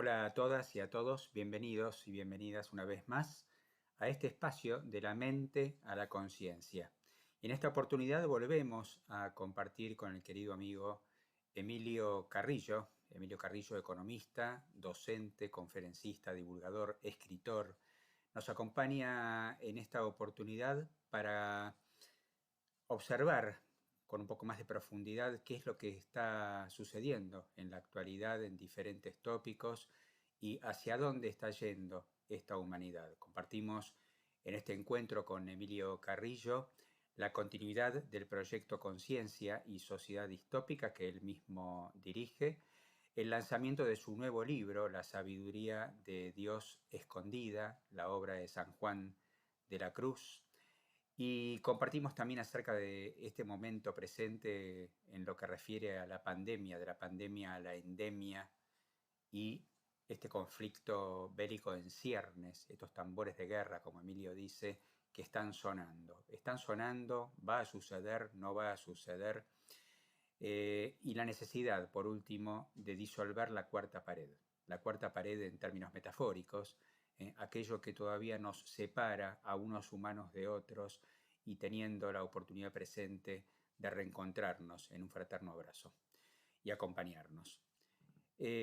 Hola a todas y a todos, bienvenidos y bienvenidas una vez más a este espacio de la mente a la conciencia. En esta oportunidad volvemos a compartir con el querido amigo Emilio Carrillo, economista, docente, conferencista, divulgador, escritor. Nos acompaña en esta oportunidad para observar con un poco más de profundidad qué es lo que está sucediendo en la actualidad en diferentes tópicos y hacia dónde está yendo esta humanidad. Compartimos en este encuentro con Emilio Carrillo la continuidad del proyecto Conciencia y Sociedad Distópica que él mismo dirige, el lanzamiento de su nuevo libro, La sabiduría de Dios escondida, la obra de San Juan de la Cruz, y compartimos también acerca de este momento presente en lo que refiere a la pandemia, de la pandemia a la endemia y este conflicto bélico en ciernes, estos tambores de guerra, como Emilio dice, que están sonando. Están sonando, va a suceder, no va a suceder. Y la necesidad, por último, de disolver la cuarta pared. La cuarta pared en términos metafóricos, aquello que todavía nos separa a unos humanos de otros y teniendo la oportunidad presente de reencontrarnos en un fraterno abrazo y acompañarnos.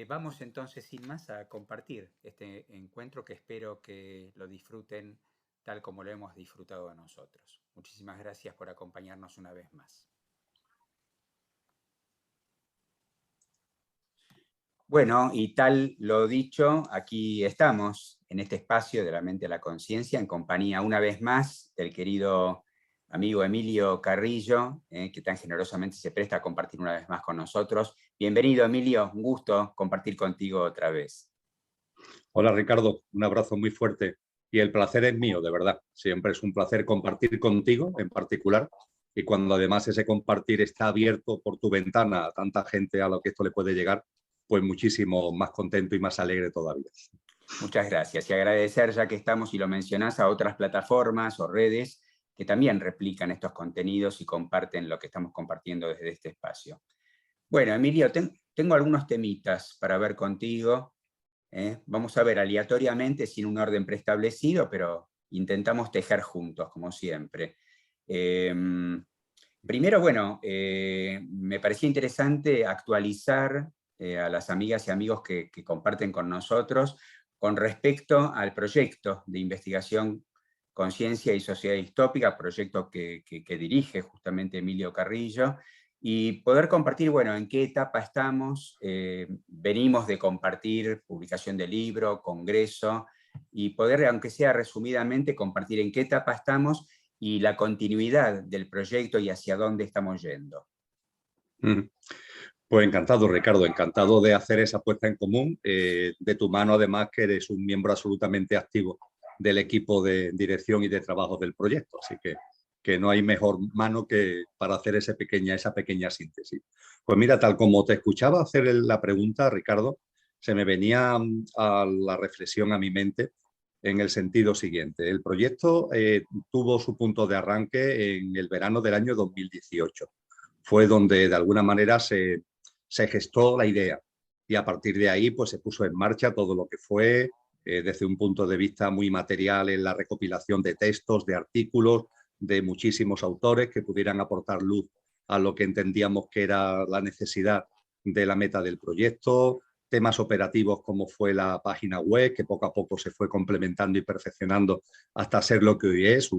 Vamos entonces sin más a compartir este encuentro que espero que lo disfruten tal como lo hemos disfrutado nosotros. Muchísimas gracias por acompañarnos una vez más. Bueno, y tal lo dicho, aquí estamos en este espacio de la mente a la conciencia, en compañía una vez más del querido amigo Emilio Carrillo, que tan generosamente se presta a compartir una vez más con nosotros. Bienvenido, Emilio, un gusto compartir contigo otra vez. Hola Ricardo, un abrazo muy fuerte y el placer es mío, de verdad. Siempre es un placer compartir contigo en particular y cuando además ese compartir está abierto por tu ventana a tanta gente a lo que esto le puede llegar, pues muchísimo más contento y más alegre todavía. Muchas gracias y agradecer, ya que estamos y lo mencionás, a otras plataformas o redes que también replican estos contenidos y comparten lo que estamos compartiendo desde este espacio. Bueno, Emilio, tengo algunos temitas para ver contigo. Vamos a ver aleatoriamente, sin un orden preestablecido, pero intentamos tejer juntos, como siempre. Primero, bueno, me parecía interesante actualizar a las amigas y amigos que comparten con nosotros con respecto al proyecto de investigación Conciencia y Sociedad Distópica, proyecto que dirige justamente Emilio Carrillo, y poder compartir, bueno, en qué etapa estamos. Venimos de compartir publicación de libro, congreso, y poder, aunque sea resumidamente, compartir en qué etapa estamos y la continuidad del proyecto y hacia dónde estamos yendo. Pues encantado, Ricardo, encantado de hacer esa puesta en común. De tu mano, además, que eres un miembro absolutamente activo del equipo de dirección y de trabajo del proyecto. Así que no hay mejor mano que para hacer esa pequeña síntesis. Pues mira, tal como te escuchaba hacer la pregunta, Ricardo, se me venía a la reflexión a mi mente en el sentido siguiente. El proyecto tuvo su punto de arranque en el verano del año 2018. Fue donde de alguna manera se gestó la idea y a partir de ahí pues se puso en marcha todo lo que fue desde un punto de vista muy material en la recopilación de textos, de artículos, de muchísimos autores que pudieran aportar luz a lo que entendíamos que era la necesidad de la meta del proyecto, temas operativos como fue la página web, que poco a poco se fue complementando y perfeccionando hasta ser lo que hoy es,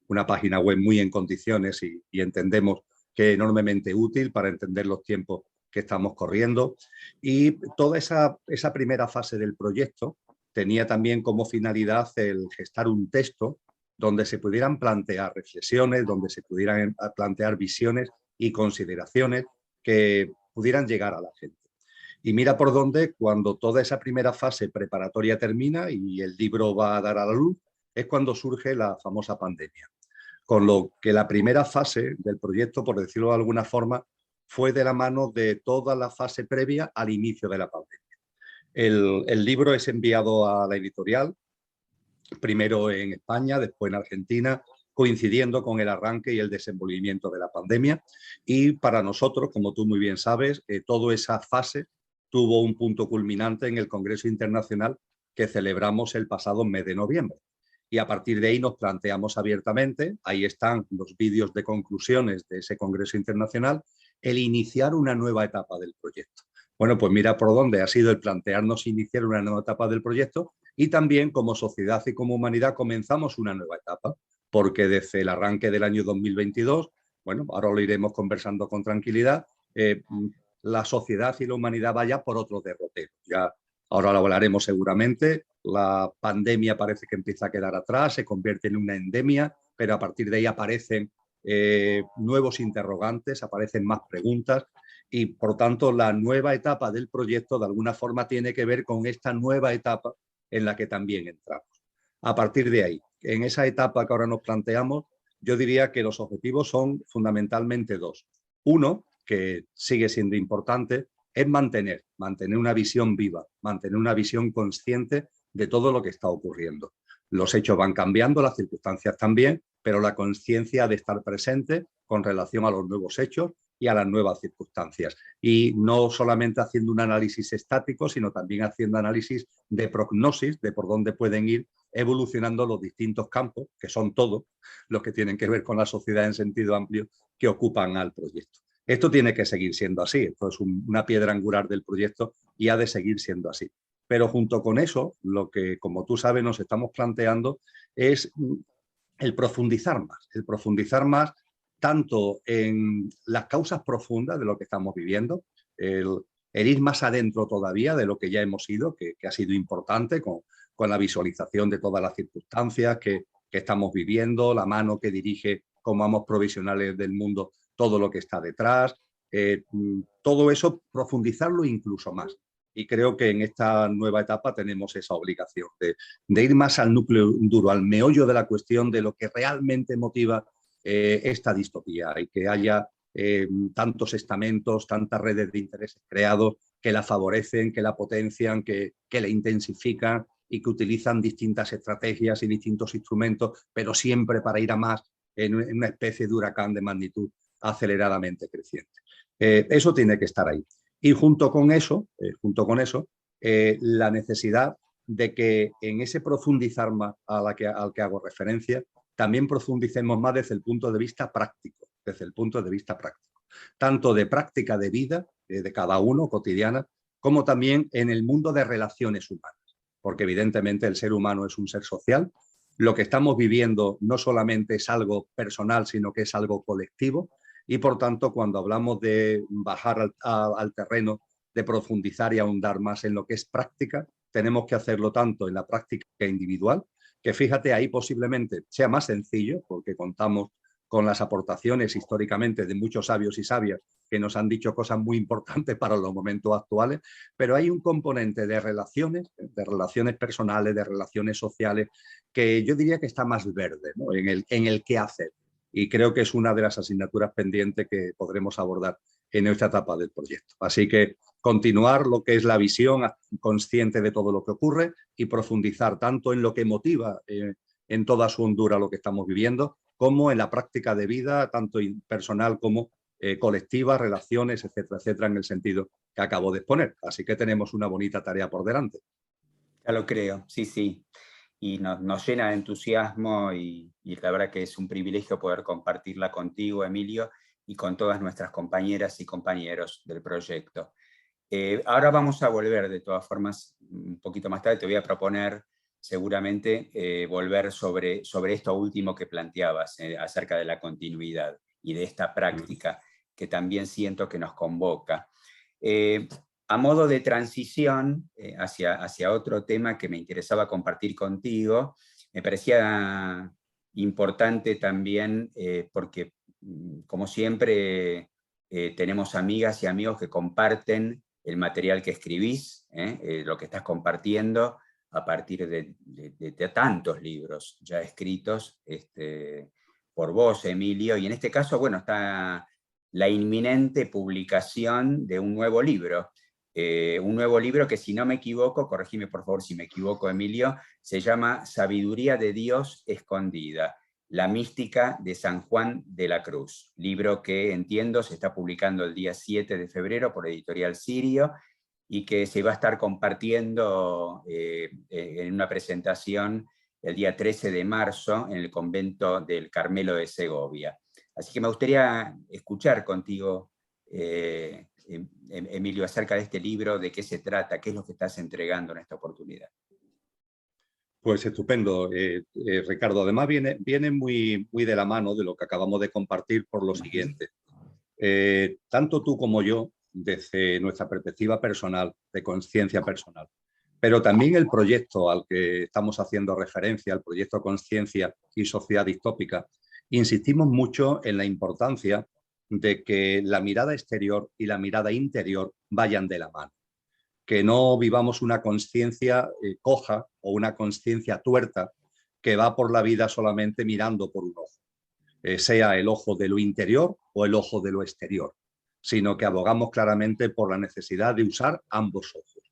una página web muy en condiciones y entendemos que es enormemente útil para entender los tiempos que estamos corriendo. Y toda esa primera fase del proyecto tenía también como finalidad el gestar un texto donde se pudieran plantear reflexiones, donde se pudieran plantear visiones y consideraciones que pudieran llegar a la gente. Y mira por dónde, cuando toda esa primera fase preparatoria termina y el libro va a dar a la luz, es cuando surge la famosa pandemia. Con lo que la primera fase del proyecto, por decirlo de alguna forma, fue de la mano de toda la fase previa al inicio de la pandemia. El libro es enviado a la editorial, primero en España, después en Argentina, coincidiendo con el arranque y el desenvolvimiento de la pandemia. Y para nosotros, como tú muy bien sabes, toda esa fase tuvo un punto culminante en el Congreso Internacional que celebramos el pasado mes de noviembre. Y a partir de ahí nos planteamos abiertamente, ahí están los vídeos de conclusiones de ese Congreso Internacional, el iniciar una nueva etapa del proyecto. Bueno, pues mira por dónde ha sido el plantearnos iniciar una nueva etapa del proyecto, y también como sociedad y como humanidad comenzamos una nueva etapa, porque desde el arranque del año 2022, bueno, ahora lo iremos conversando con tranquilidad, la sociedad y la humanidad vaya por otro derrotero. Ya ahora lo hablaremos seguramente, la pandemia parece que empieza a quedar atrás, se convierte en una endemia, pero a partir de ahí aparecen nuevos interrogantes, aparecen más preguntas, y por tanto la nueva etapa del proyecto de alguna forma tiene que ver con esta nueva etapa en la que también entramos. A partir de ahí, en esa etapa que ahora nos planteamos, yo diría que los objetivos son fundamentalmente dos. Uno, que sigue siendo importante, es mantener una visión viva, mantener una visión consciente de todo lo que está ocurriendo. Los hechos van cambiando, las circunstancias también, pero la conciencia ha de estar presente con relación a los nuevos hechos y a las nuevas circunstancias. Y no solamente haciendo un análisis estático, sino también haciendo análisis de prognosis, de por dónde pueden ir evolucionando los distintos campos, que son todos los que tienen que ver con la sociedad en sentido amplio, que ocupan al proyecto. Esto tiene que seguir siendo así, esto es una piedra angular del proyecto y ha de seguir siendo así. Pero junto con eso, lo que, como tú sabes, nos estamos planteando es el profundizar más tanto en las causas profundas de lo que estamos viviendo, el ir más adentro todavía de lo que ya hemos ido, que ha sido importante con la visualización de todas las circunstancias que estamos viviendo, la mano que dirige como amos provisionales del mundo todo lo que está detrás, todo eso profundizarlo incluso más. Y creo que en esta nueva etapa tenemos esa obligación de ir más al núcleo duro, al meollo de la cuestión de lo que realmente motiva esta distopía, y que haya tantos estamentos, tantas redes de intereses creados que la favorecen, que la potencian, que la intensifican y que utilizan distintas estrategias y distintos instrumentos, pero siempre para ir a más en una especie de huracán de magnitud aceleradamente creciente. Eso tiene que estar ahí. Y junto con eso, la necesidad de que en ese profundizar más al que hago referencia, también profundicemos más desde el punto de vista práctico, tanto de práctica de vida de cada uno, cotidiana, como también en el mundo de relaciones humanas, porque evidentemente el ser humano es un ser social. Lo que estamos viviendo no solamente es algo personal, sino que es algo colectivo, y por tanto cuando hablamos de bajar al terreno, de profundizar y ahondar más en lo que es práctica, tenemos que hacerlo tanto en la práctica individual, que fíjate ahí posiblemente sea más sencillo, porque contamos con las aportaciones históricamente de muchos sabios y sabias que nos han dicho cosas muy importantes para los momentos actuales, pero hay un componente de relaciones personales, de relaciones sociales, que yo diría que está más verde, ¿no? en el qué hacer. Y creo que es una de las asignaturas pendientes que podremos abordar en esta etapa del proyecto. Así que continuar lo que es la visión consciente de todo lo que ocurre y profundizar tanto en lo que motiva en toda su hondura lo que estamos viviendo, como en la práctica de vida, tanto personal como colectiva, relaciones, etcétera, etcétera, en el sentido que acabo de exponer. Así que tenemos una bonita tarea por delante. Ya lo creo, sí, sí. Y nos llena de entusiasmo y la verdad que es un privilegio poder compartirla contigo, Emilio, y con todas nuestras compañeras y compañeros del proyecto. Ahora vamos a volver, de todas formas, un poquito más tarde. Te voy a proponer seguramente volver sobre esto último que planteabas, acerca de la continuidad y de esta práctica que también siento que nos convoca. A modo de transición hacia otro tema que me interesaba compartir contigo, me parecía importante también porque, como siempre, tenemos amigas y amigos que comparten el material que escribís, lo que estás compartiendo a partir de tantos libros ya escritos por vos, Emilio, y en este caso, bueno, está la inminente publicación de un nuevo libro que, si no me equivoco, corregime por favor si me equivoco, Emilio, se llama Sabiduría de Dios Escondida, la mística de San Juan de la Cruz, libro que entiendo se está publicando el día 7 de febrero por Editorial Sirio, y que se va a estar compartiendo en una presentación el día 13 de marzo en el convento del Carmelo de Segovia. Así que me gustaría escuchar contigo, Emilio, acerca de este libro, de qué se trata, qué es lo que estás entregando en esta oportunidad. Pues estupendo, Ricardo. Además viene muy de la mano de lo que acabamos de compartir por lo siguiente. Tanto tú como yo, desde nuestra perspectiva personal, de conciencia personal, pero también el proyecto al que estamos haciendo referencia, el proyecto Conciencia y Sociedad Distópica, insistimos mucho en la importancia de que la mirada exterior y la mirada interior vayan de la mano. Que no vivamos una conciencia coja o una conciencia tuerta que va por la vida solamente mirando por un ojo, sea el ojo de lo interior o el ojo de lo exterior, sino que abogamos claramente por la necesidad de usar ambos ojos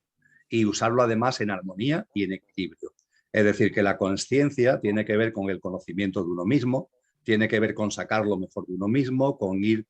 y usarlo además en armonía y en equilibrio. Es decir, que la conciencia tiene que ver con el conocimiento de uno mismo, tiene que ver con sacar lo mejor de uno mismo, con ir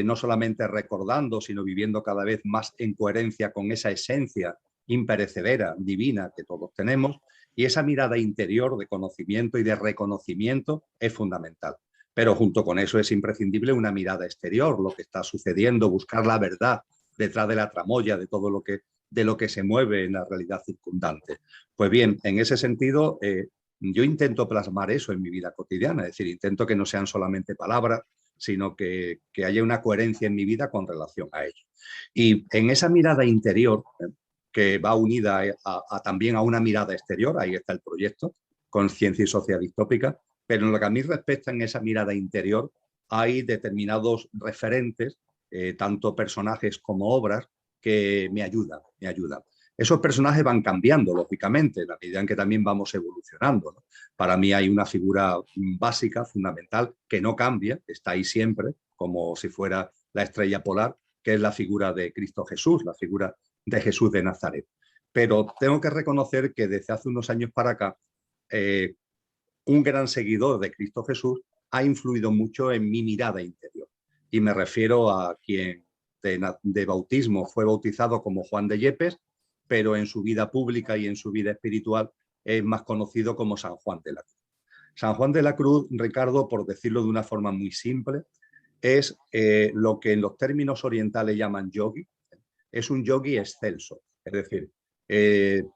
no solamente recordando, sino viviendo cada vez más en coherencia con esa esencia imperecedera, divina que todos tenemos, y esa mirada interior de conocimiento y de reconocimiento es fundamental. Pero junto con eso es imprescindible una mirada exterior, lo que está sucediendo, buscar la verdad detrás de la tramoya, de todo lo que se mueve en la realidad circundante. Pues bien, en ese sentido, yo intento plasmar eso en mi vida cotidiana, es decir, intento que no sean solamente palabras, sino que haya una coherencia en mi vida con relación a ello. Y en esa mirada interior, que va unida también a una mirada exterior, ahí está el proyecto, Conciencia y Sociedad Distópica, pero en lo que a mí respecta en esa mirada interior hay determinados referentes, tanto personajes como obras, que me ayudan. Esos personajes van cambiando, lógicamente, en la medida en que también vamos evolucionando, ¿no? Para mí hay una figura básica, fundamental, que no cambia, está ahí siempre, como si fuera la estrella polar, que es la figura de Cristo Jesús, la figura de Jesús de Nazaret. Pero tengo que reconocer que desde hace unos años para acá, un gran seguidor de Cristo Jesús ha influido mucho en mi mirada interior. Y me refiero a quien de bautismo fue bautizado como Juan de Yepes, pero en su vida pública y en su vida espiritual es más conocido como San Juan de la Cruz. San Juan de la Cruz, Ricardo, por decirlo de una forma muy simple, es lo que en los términos orientales llaman yogi. Es un yogi excelso, es decir,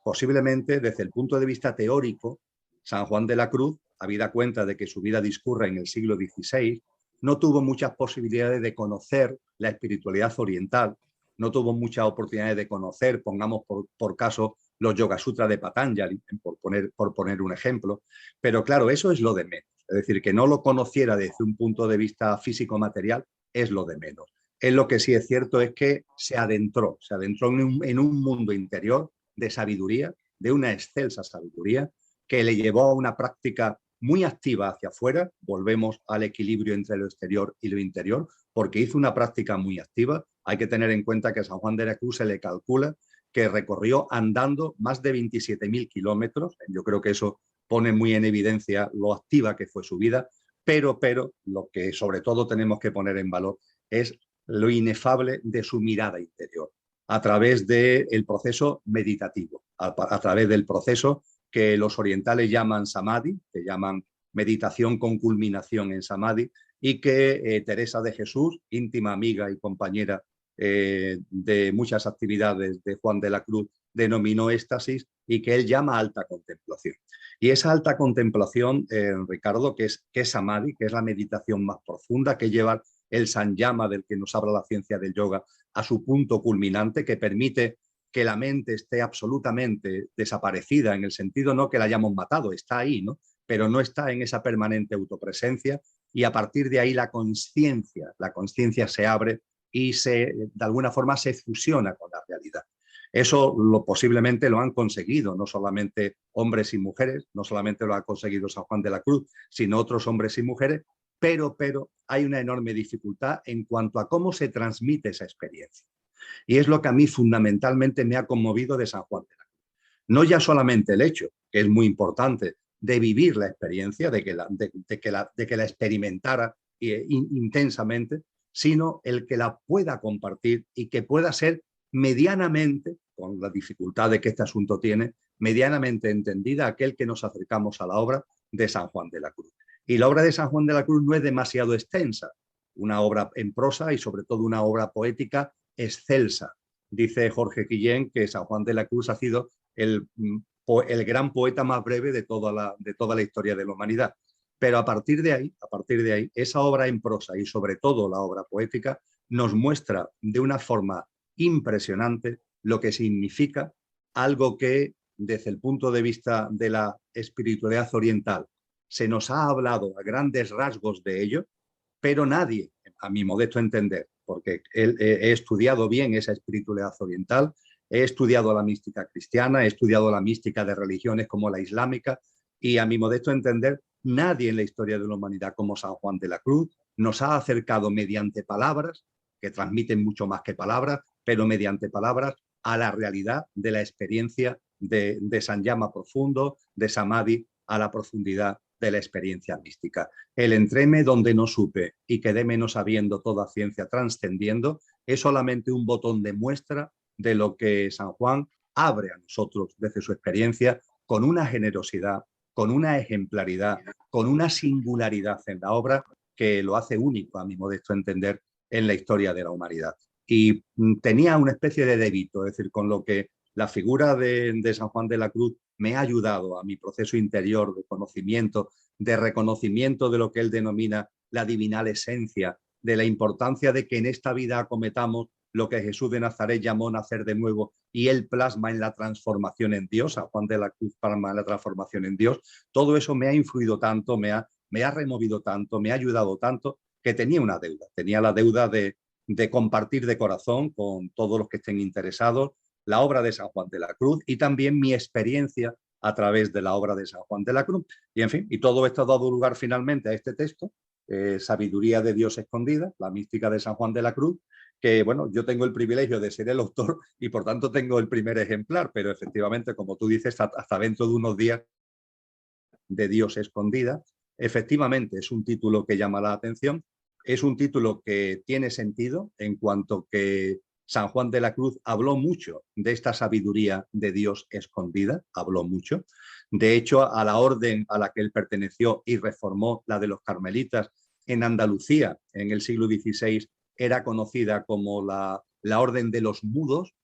posiblemente desde el punto de vista teórico, San Juan de la Cruz, habida cuenta de que su vida discurre en el siglo XVI, no tuvo muchas posibilidades de conocer la espiritualidad oriental, no tuvo muchas oportunidades de conocer, pongamos por caso, los Yoga Sutras de Patanjali, por poner un ejemplo, pero claro, eso es lo de menos. Es decir, que no lo conociera desde un punto de vista físico-material es lo de menos. Lo que sí es cierto es que se adentró en un mundo interior de sabiduría, de una excelsa sabiduría, que le llevó a una práctica muy activa hacia afuera. Volvemos al equilibrio entre lo exterior y lo interior, porque hizo una práctica muy activa. Hay que tener en cuenta que a San Juan de la Cruz se le calcula que recorrió andando más de 27.000 kilómetros. Yo creo que eso pone muy en evidencia lo activa que fue su vida, pero lo que sobre todo tenemos que poner en valor es lo inefable de su mirada interior, a través del proceso meditativo, a través del proceso que los orientales llaman samadhi, que llaman meditación con culminación en samadhi, y que Teresa de Jesús, íntima amiga y compañera de muchas actividades de Juan de la Cruz, denominó éxtasis y que él llama alta contemplación. Y esa alta contemplación, Ricardo, que es samadhi, que es la meditación más profunda, que lleva el sanyama del que nos habla la ciencia del yoga a su punto culminante, que permite que la mente esté absolutamente desaparecida, en el sentido no que la hayamos matado, está ahí, ¿no? Pero no está en esa permanente autopresencia, y a partir de ahí la conciencia se abre y de alguna forma se fusiona con la realidad. Eso posiblemente lo han conseguido no solamente hombres y mujeres, no solamente lo ha conseguido San Juan de la Cruz, sino otros hombres y mujeres, pero hay una enorme dificultad en cuanto a cómo se transmite esa experiencia. Y es lo que a mí fundamentalmente me ha conmovido de San Juan de la Cruz. No ya solamente el hecho, que es muy importante, de vivir la experiencia, de que la experimentara intensamente, sino el que la pueda compartir y que pueda ser medianamente con las dificultades que este asunto tiene, medianamente entendida aquel que nos acercamos a la obra de San Juan de la Cruz. Y la obra de San Juan de la Cruz no es demasiado extensa, una obra en prosa y sobre todo una obra poética excelsa. Dice Jorge Guillén que San Juan de la Cruz ha sido el gran poeta más breve de toda la historia de la humanidad. Pero a partir de ahí, esa obra en prosa y sobre todo la obra poética nos muestra de una forma impresionante lo que significa algo que desde el punto de vista de la espiritualidad oriental se nos ha hablado a grandes rasgos de ello, pero nadie, a mi modesto entender, porque he estudiado bien esa espiritualidad oriental, he estudiado la mística cristiana, he estudiado la mística de religiones como la islámica, y a mi modesto entender, nadie en la historia de la humanidad como San Juan de la Cruz nos ha acercado mediante palabras, que transmiten mucho más que palabras, pero mediante palabras, a la realidad de la experiencia de Sanyama profundo, de Samadhi, a la profundidad de la experiencia mística. El entréme donde no supe y quedé menos sabiendo toda ciencia trascendiendo es solamente un botón de muestra de lo que San Juan abre a nosotros desde su experiencia con una generosidad, con una ejemplaridad, con una singularidad en la obra que lo hace único, a mi modesto entender, en la historia de la humanidad. Y tenía una especie de débito, es decir, con lo que la figura de San Juan de la Cruz me ha ayudado a mi proceso interior de conocimiento, de reconocimiento de lo que él denomina la divinal esencia, de la importancia de que en esta vida acometamos lo que Jesús de Nazaret llamó nacer de nuevo y él plasma en la transformación en Dios, San Juan de la Cruz plasma en la transformación en Dios. Todo eso me ha influido tanto, me ha removido tanto, me ha ayudado tanto, que tenía una deuda. Tenía la deuda de compartir de corazón con todos los que estén interesados la obra de San Juan de la Cruz y también mi experiencia a través de la obra de San Juan de la Cruz. Y en fin, y todo esto ha dado lugar finalmente a este texto, Sabiduría de Dios escondida, la mística de San Juan de la Cruz, que bueno, yo tengo el privilegio de ser el autor y por tanto tengo el primer ejemplar, pero efectivamente, como tú dices, hasta dentro de unos días, de Dios escondida. Efectivamente, es un título que llama la atención, es un título que tiene sentido en cuanto que San Juan de la Cruz habló mucho de esta sabiduría de Dios escondida, habló mucho. De hecho, a la orden a la que él perteneció y reformó, la de los carmelitas, en Andalucía, en el siglo XVI, era conocida como la orden de los mudos,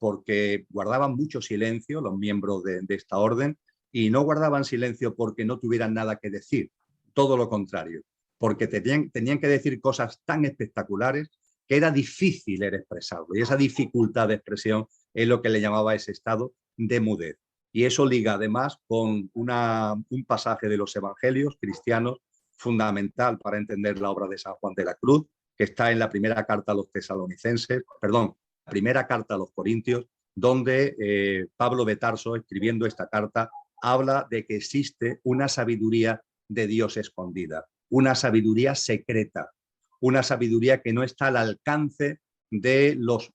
porque guardaban mucho silencio los miembros de esta orden, y no guardaban silencio porque no tuvieran nada que decir, todo lo contrario, porque tenían que decir cosas tan espectaculares que era difícil expresarlo, y esa dificultad de expresión es lo que le llamaba ese estado de mudez. Y eso liga además con un pasaje de los evangelios cristianos fundamental para entender la obra de San Juan de la Cruz, que está en la primera carta a los tesalonicenses, perdón, la primera carta a los corintios, donde Pablo de Tarso, escribiendo esta carta, habla de que existe una sabiduría de Dios escondida, una sabiduría secreta, una sabiduría que no está al alcance de los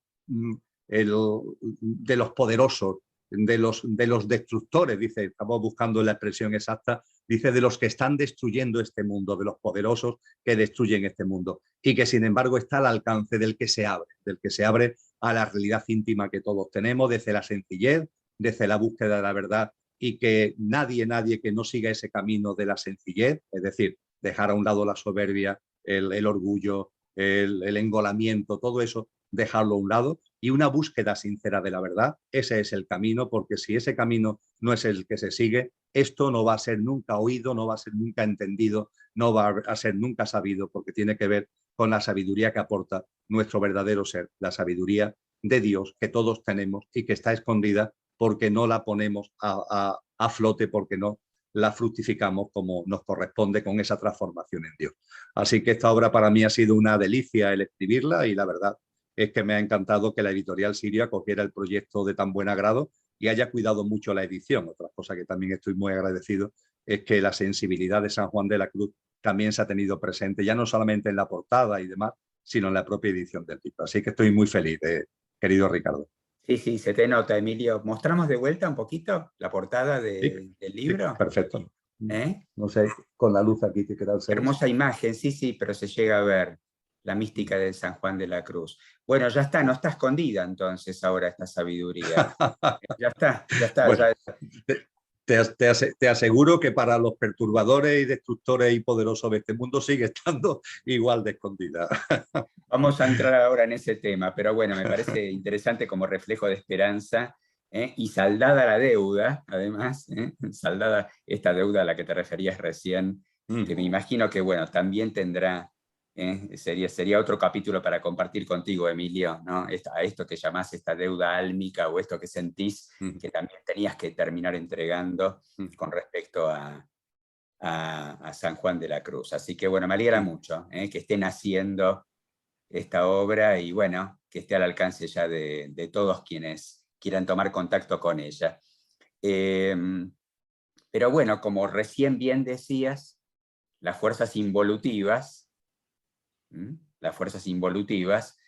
poderosos, de los destructores, dice, estamos buscando la expresión exacta, dice de los que están destruyendo este mundo, de los poderosos que destruyen este mundo, y que sin embargo está al alcance del que se abre a la realidad íntima que todos tenemos, desde la sencillez, desde la búsqueda de la verdad, y que nadie que no siga ese camino de la sencillez, es decir, dejar a un lado la soberbia, el orgullo, el engolamiento, todo eso, dejarlo a un lado, y una búsqueda sincera de la verdad. Ese es el camino, porque si ese camino no es el que se sigue, esto no va a ser nunca oído, no va a ser nunca entendido, no va a ser nunca sabido, porque tiene que ver con la sabiduría que aporta nuestro verdadero ser, la sabiduría de Dios que todos tenemos y que está escondida porque no la ponemos a flote, porque no la fructificamos como nos corresponde con esa transformación en Dios. Así que esta obra para mí ha sido una delicia el escribirla, y la verdad es que me ha encantado que la editorial Siria cogiera el proyecto de tan buen agrado y haya cuidado mucho la edición. Otra cosa que también estoy muy agradecido es que la sensibilidad de San Juan de la Cruz también se ha tenido presente, ya no solamente en la portada y demás, sino en la propia edición del libro. Así que estoy muy feliz, querido Ricardo. Sí, sí, se te nota, Emilio. ¿Mostramos de vuelta un poquito la portada Sí, del libro? sí, perfecto. ¿Eh? No sé, con la luz aquí te queda el Hermosa imagen, sí, sí, pero se llega a ver la mística de San Juan de la Cruz. Bueno, ya está, no está escondida entonces ahora esta sabiduría. Ya está, Bueno, ya. te aseguro que para los perturbadores y destructores y poderosos de este mundo sigue estando igual de escondida. Vamos a entrar ahora en ese tema, pero bueno, me parece interesante como reflejo de esperanza, y saldada la deuda, además, saldada esta deuda a la que te referías recién, que me imagino que, bueno, también tendrá, sería otro capítulo para compartir contigo, Emilio, ¿no? A esto que llamás esta deuda álmica o esto que sentís que también tenías que terminar entregando con respecto a San Juan de la Cruz. Así que, bueno, me alegra mucho que estén haciendo esta obra y bueno, que esté al alcance ya de todos quienes quieran tomar contacto con ella. Pero bueno, como recién bien decías, las fuerzas involutivas, las fuerzas involutivas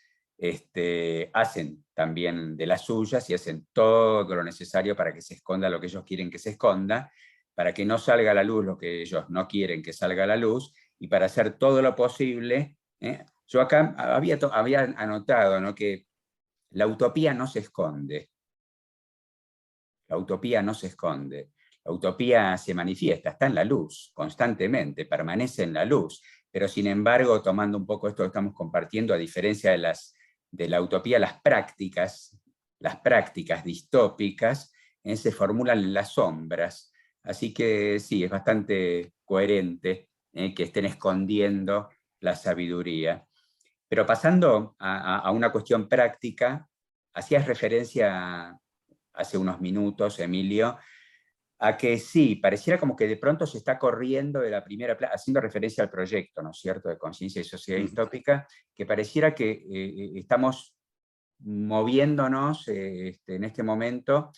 hacen también de las suyas y hacen todo lo necesario para que se esconda lo que ellos quieren que se esconda, para que no salga a la luz lo que ellos no quieren que salga a la luz, y para hacer todo lo posible. Yo acá había anotado, ¿no?, que la utopía no se esconde. La utopía no se esconde. La utopía se manifiesta, está en la luz constantemente, permanece en la luz. Pero sin embargo, tomando un poco esto que estamos compartiendo, a diferencia de la utopía, las prácticas distópicas se formulan en las sombras. Así que sí, es bastante coherente que estén escondiendo la sabiduría. Pero pasando a una cuestión práctica, hacías referencia hace unos minutos, Emilio, a que sí, pareciera como que de pronto se está corriendo de la primera plana, haciendo referencia al proyecto, ¿no es cierto?, de Conciencia y Sociedad Distópica, que pareciera que estamos moviéndonos en este momento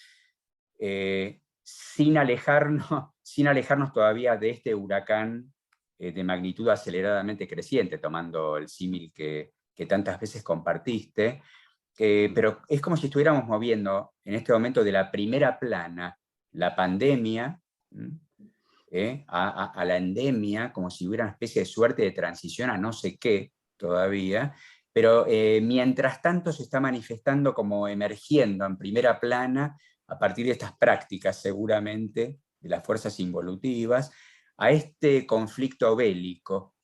sin alejarnos todavía de este huracán de magnitud aceleradamente creciente, tomando el símil que tantas veces compartiste. Pero es como si estuviéramos moviendo en este momento de la primera plana la pandemia a la endemia, como si hubiera una especie de suerte de transición a no sé qué todavía, pero mientras tanto se está manifestando como emergiendo en primera plana a partir de estas prácticas seguramente de las fuerzas involutivas, a este conflicto bélico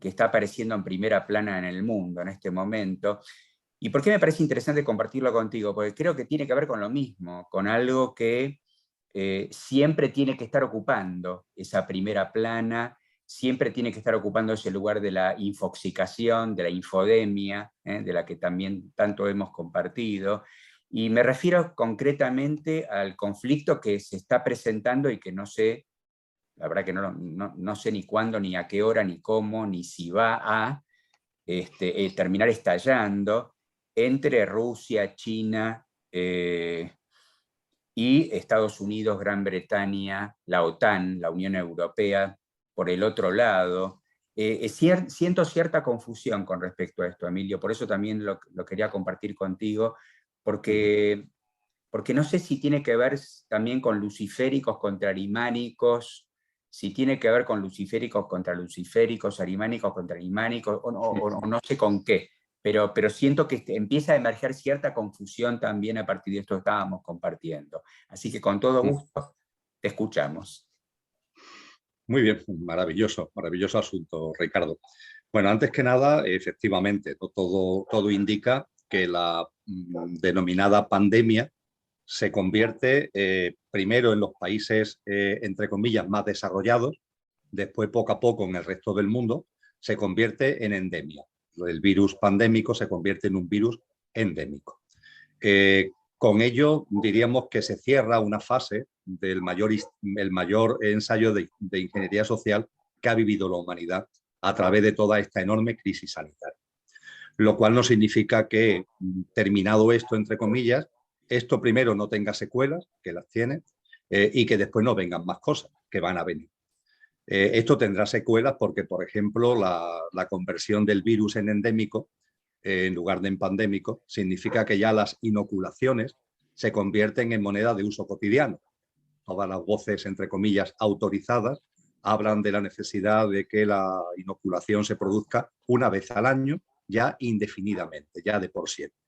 que está apareciendo en primera plana en el mundo en este momento. ¿Y por qué me parece interesante compartirlo contigo? Porque creo que tiene que ver con lo mismo, con algo que siempre tiene que estar ocupando esa primera plana, siempre tiene que estar ocupando ese lugar de la infoxicación, de la infodemia, de la que también tanto hemos compartido. Y me refiero concretamente al conflicto que se está presentando y que no sé, la verdad que no sé ni cuándo, ni a qué hora, ni cómo, ni si va a terminar estallando entre Rusia, China y Estados Unidos, Gran Bretaña, la OTAN, la Unión Europea, por el otro lado. Siento cierta confusión con respecto a esto, Emilio, por eso también lo quería compartir contigo, porque no sé si tiene que ver también con luciféricos contra arimánicos, si tiene que ver con luciféricos contra luciféricos, arimánicos contra arimánicos, o no sé con qué, pero siento que empieza a emerger cierta confusión también a partir de esto que estábamos compartiendo. Así que con todo gusto te escuchamos. Muy bien, maravilloso, maravilloso asunto, Ricardo. Bueno, antes que nada, efectivamente, todo indica que la denominada pandemia se convierte primero en los países, entre comillas, más desarrollados, después poco a poco en el resto del mundo, se convierte en endemia. El virus pandémico se convierte en un virus endémico. Con ello diríamos que se cierra una fase del mayor ensayo de ingeniería social que ha vivido la humanidad a través de toda esta enorme crisis sanitaria. Lo cual no significa que, terminado esto, entre comillas, esto primero no tenga secuelas, que las tiene, y que después no vengan más cosas, que van a venir. Esto tendrá secuelas porque, por ejemplo, la conversión del virus en endémico, en lugar de en pandémico, significa que ya las inoculaciones se convierten en moneda de uso cotidiano. Todas las voces, entre comillas, autorizadas hablan de la necesidad de que la inoculación se produzca una vez al año, ya indefinidamente, ya de por siempre.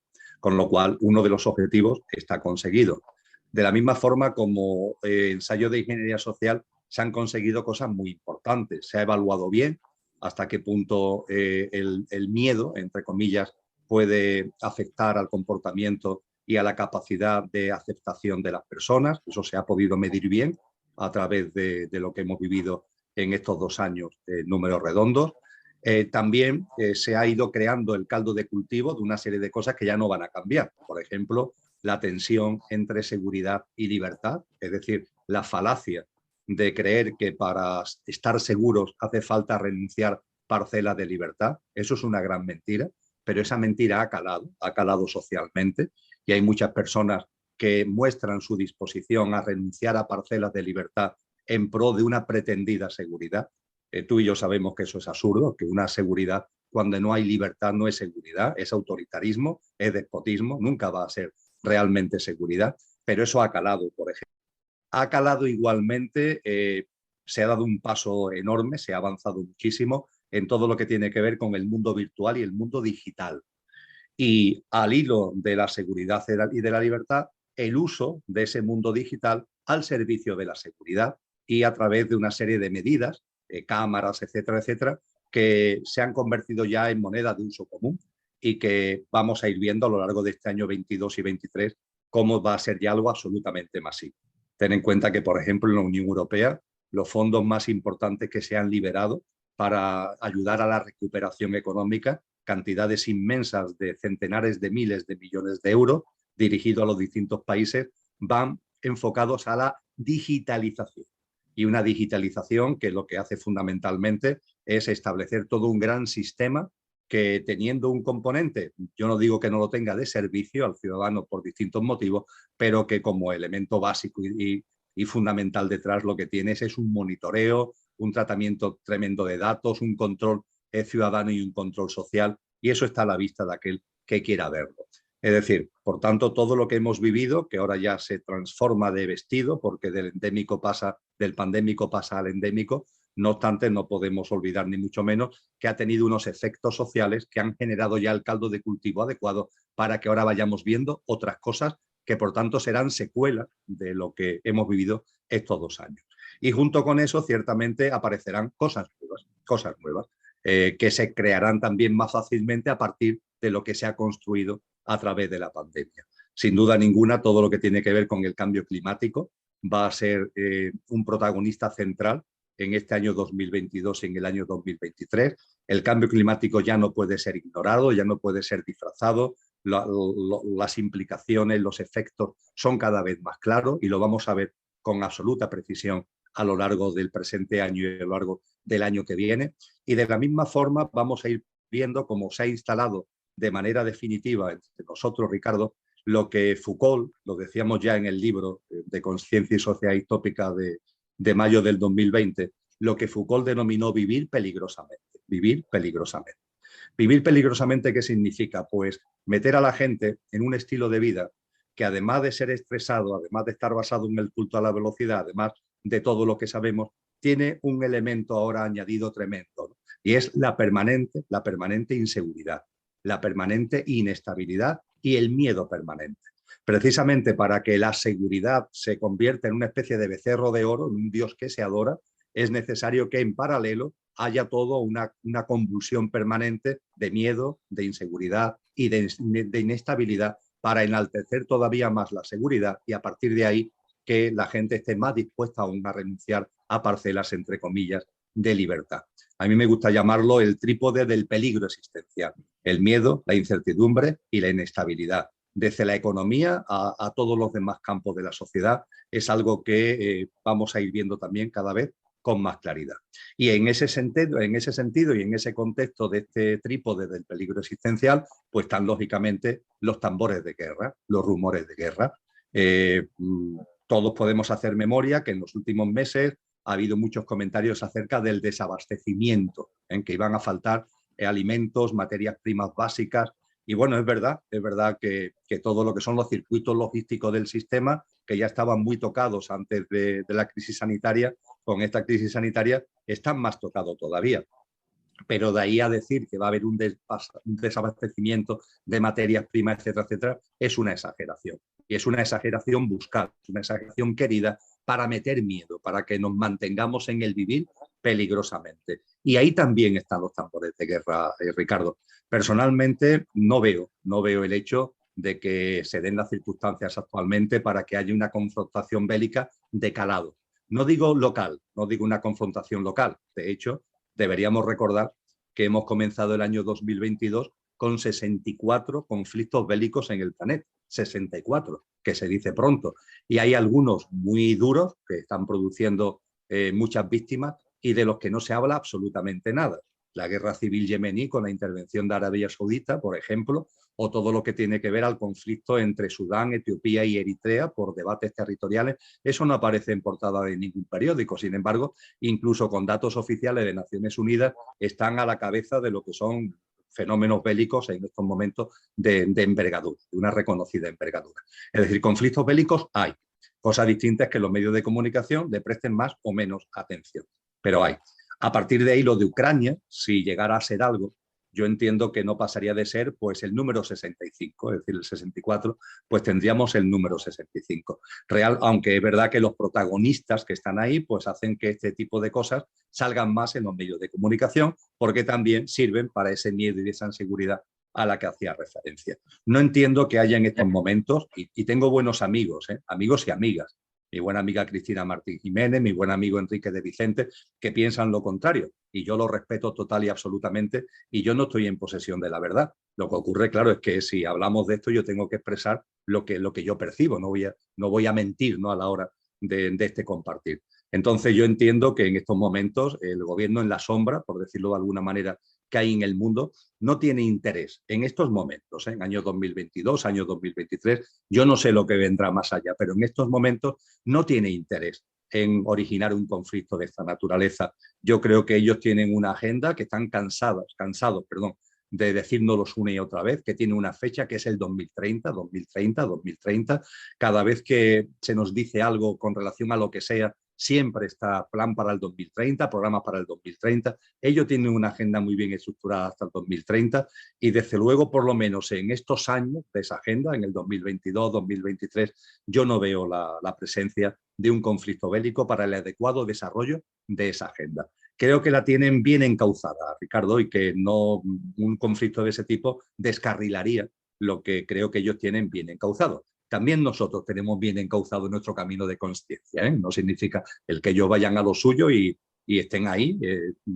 Con lo cual, uno de los objetivos está conseguido. De la misma forma como ensayo de ingeniería social, se han conseguido cosas muy importantes. Se ha evaluado bien hasta qué punto el miedo, entre comillas, puede afectar al comportamiento y a la capacidad de aceptación de las personas. Eso se ha podido medir bien a través de lo que hemos vivido en estos 2 años, números redondos. También se ha ido creando el caldo de cultivo de una serie de cosas que ya no van a cambiar. Por ejemplo, la tensión entre seguridad y libertad, es decir, la falacia de creer que para estar seguros hace falta renunciar parcelas de libertad. Eso es una gran mentira, pero esa mentira ha calado socialmente, y hay muchas personas que muestran su disposición a renunciar a parcelas de libertad en pro de una pretendida seguridad. Tú y yo sabemos que eso es absurdo, que una seguridad cuando no hay libertad no es seguridad, es autoritarismo, es despotismo, nunca va a ser realmente seguridad, pero eso ha calado, por ejemplo. Ha calado igualmente, se ha dado un paso enorme, se ha avanzado muchísimo en todo lo que tiene que ver con el mundo virtual y el mundo digital. Y al hilo de la seguridad y de la libertad, el uso de ese mundo digital al servicio de la seguridad y a través de una serie de medidas, cámaras, etcétera, etcétera, que se han convertido ya en moneda de uso común y que vamos a ir viendo a lo largo de este año 22 y 23 cómo va a ser ya algo absolutamente masivo. Ten en cuenta que, por ejemplo, en la Unión Europea, los fondos más importantes que se han liberado para ayudar a la recuperación económica, cantidades inmensas de centenares de miles de millones de euros dirigidos a los distintos países, van enfocados a la digitalización. Y una digitalización que lo que hace fundamentalmente es establecer todo un gran sistema que, teniendo un componente, yo no digo que no lo tenga, de servicio al ciudadano por distintos motivos, pero que como elemento básico y fundamental detrás lo que tiene es un monitoreo, un tratamiento tremendo de datos, un control ciudadano y un control social, y eso está a la vista de aquel que quiera verlo. Es decir, por tanto, todo lo que hemos vivido, que ahora ya se transforma de vestido, porque del pandémico pasa al endémico, no obstante, no podemos olvidar ni mucho menos que ha tenido unos efectos sociales que han generado ya el caldo de cultivo adecuado para que ahora vayamos viendo otras cosas que, por tanto, serán secuelas de lo que hemos vivido estos 2 años. Y junto con eso, ciertamente, aparecerán cosas nuevas que se crearán también más fácilmente a partir de lo que se ha construido a través de la pandemia. Sin duda ninguna, todo lo que tiene que ver con el cambio climático va a ser un protagonista central en este año 2022 y en el año 2023. El cambio climático ya no puede ser ignorado, ya no puede ser disfrazado. Las implicaciones, los efectos son cada vez más claros y lo vamos a ver con absoluta precisión a lo largo del presente año y a lo largo del año que viene. Y de la misma forma vamos a ir viendo cómo se ha instalado de manera definitiva entre nosotros, Ricardo, lo que Foucault, lo decíamos ya en el libro de Conciencia y Sociedad Distópica de mayo del 2020, lo que Foucault denominó vivir peligrosamente. Vivir peligrosamente. Vivir peligrosamente, ¿qué significa? Pues meter a la gente en un estilo de vida que, además de ser estresado, además de estar basado en el culto a la velocidad, además de todo lo que sabemos, tiene un elemento ahora añadido tremendo, ¿no? Y es la permanente inseguridad, la permanente inestabilidad y el miedo permanente. Precisamente para que la seguridad se convierta en una especie de becerro de oro, en un dios que se adora, es necesario que en paralelo haya todo una convulsión permanente de miedo, de inseguridad y de inestabilidad para enaltecer todavía más la seguridad y a partir de ahí que la gente esté más dispuesta aún a renunciar a parcelas, entre comillas, de libertad. A mí me gusta llamarlo el trípode del peligro existencial. El miedo, la incertidumbre y la inestabilidad. Desde la economía a todos los demás campos de la sociedad es algo que vamos a ir viendo también cada vez con más claridad. Y en ese sentido y en ese contexto de este trípode del peligro existencial, pues están lógicamente los tambores de guerra, los rumores de guerra. Todos podemos hacer memoria que en los últimos meses ha habido muchos comentarios acerca del desabastecimiento, en que iban a faltar alimentos, materias primas básicas. Y bueno, es verdad que todo lo que son los circuitos logísticos del sistema que ya estaban muy tocados antes de la crisis sanitaria, con esta crisis sanitaria están más tocados todavía. Pero de ahí a decir que va a haber un desabastecimiento de materias primas, etcétera, etcétera, es una exageración. Y es una exageración buscada, es una exageración querida para meter miedo, para que nos mantengamos en el vivir peligrosamente. Y ahí también están los tambores de guerra, Ricardo. Personalmente no veo el hecho de que se den las circunstancias actualmente para que haya una confrontación bélica de calado. No digo local, no digo una confrontación local. De hecho, deberíamos recordar que hemos comenzado el año 2022 con 64 conflictos bélicos en el planeta. 64, que se dice pronto. Y hay algunos muy duros que están produciendo muchas víctimas y de los que no se habla absolutamente nada. La guerra civil yemení con la intervención de Arabia Saudita, por ejemplo, o todo lo que tiene que ver al conflicto entre Sudán, Etiopía y Eritrea por debates territoriales. Eso no aparece en portada de ningún periódico. Sin embargo, incluso con datos oficiales de Naciones Unidas, están a la cabeza de lo que son fenómenos bélicos en estos momentos de envergadura, de una reconocida envergadura. Es decir, conflictos bélicos hay. Cosa distinta es que los medios de comunicación le presten más o menos atención, pero hay. A partir de ahí, lo de Ucrania, si llegara a ser algo, yo entiendo que no pasaría de ser pues el número 65, es decir, el 64, pues tendríamos el número 65. Real, aunque es verdad que los protagonistas que están ahí pues hacen que este tipo de cosas salgan más en los medios de comunicación, porque también sirven para ese miedo y esa inseguridad a la que hacía referencia. No entiendo que haya en estos momentos, y tengo buenos amigos, amigos y amigas, mi buena amiga Cristina Martín Jiménez, mi buen amigo Enrique de Vicente, que piensan lo contrario. Y yo lo respeto total y absolutamente, y yo no estoy en posesión de la verdad. Lo que ocurre, claro, es que si hablamos de esto, yo tengo que expresar lo que yo percibo, no voy a mentir, ¿no?, a la hora de este compartir. Entonces yo entiendo que en estos momentos el gobierno en la sombra, por decirlo de alguna manera, que hay en el mundo, no tiene interés en estos momentos, en año 2022, año 2023, yo no sé lo que vendrá más allá, pero en estos momentos no tiene interés en originar un conflicto de esta naturaleza. Yo creo que ellos tienen una agenda que están cansados, de decírnoslos una y otra vez, que tiene una fecha que es el 2030, 2030, 2030. Cada vez que se nos dice algo con relación a lo que sea, siempre está plan para el 2030, programa para el 2030. Ellos tienen una agenda muy bien estructurada hasta el 2030 y desde luego, por lo menos en estos años de esa agenda, en el 2022, 2023, yo no veo la presencia de un conflicto bélico para el adecuado desarrollo de esa agenda. Creo que la tienen bien encauzada, Ricardo, y que no un conflicto de ese tipo descarrilaría lo que creo que ellos tienen bien encauzado. También nosotros tenemos bien encauzado nuestro camino de consciencia, ¿eh? No significa el que ellos vayan a lo suyo y estén ahí